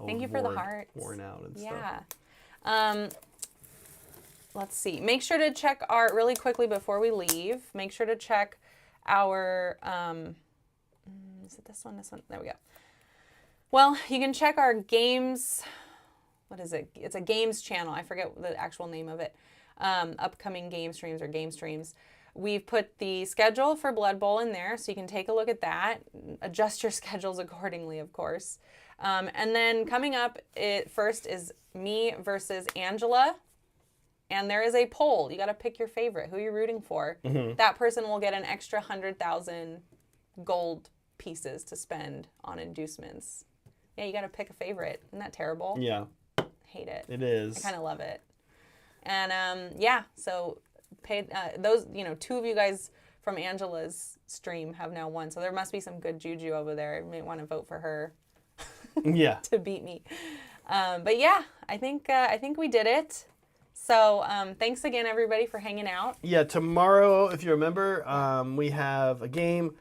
Thank you for the hearts. Worn out and stuff. Yeah. Let's see. Make sure to check our, really quickly before we leave, make sure to check our, is it this one? This one? There we go. Well, you can check our games, what is it? It's a games channel. I forget the actual name of it. Upcoming game streams or game streams. We've put the schedule for Blood Bowl in there, so you can take a look at that. Adjust your schedules accordingly, of course. And then coming up, first is me versus Angela. And there is a poll. You got to pick your favorite. Who you're rooting for. Mm-hmm. That person will get an extra 100,000 gold pieces to spend on inducements. Yeah, you got to pick a favorite. Isn't that terrible? Yeah. Hate it. It is. I kind of love it. And yeah, so those, two of you guys from Angela's stream have now won. So there must be some good juju over there. You may want to vote for her. Yeah. To beat me. But yeah, I think we did it. So thanks again, everybody, for hanging out. Yeah, tomorrow, if you remember, we have a game.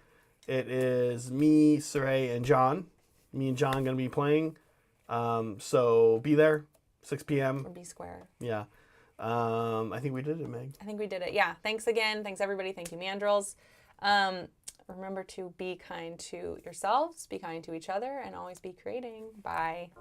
It is me, Saray, and John. Me and John going to be playing. So be there, 6 p.m. Or be square. Yeah. I think we did it, Meg. I think we did it. Yeah. Thanks again. Thanks, everybody. Thank you, Mandrills. Remember to be kind to yourselves, be kind to each other, and always be creating. Bye.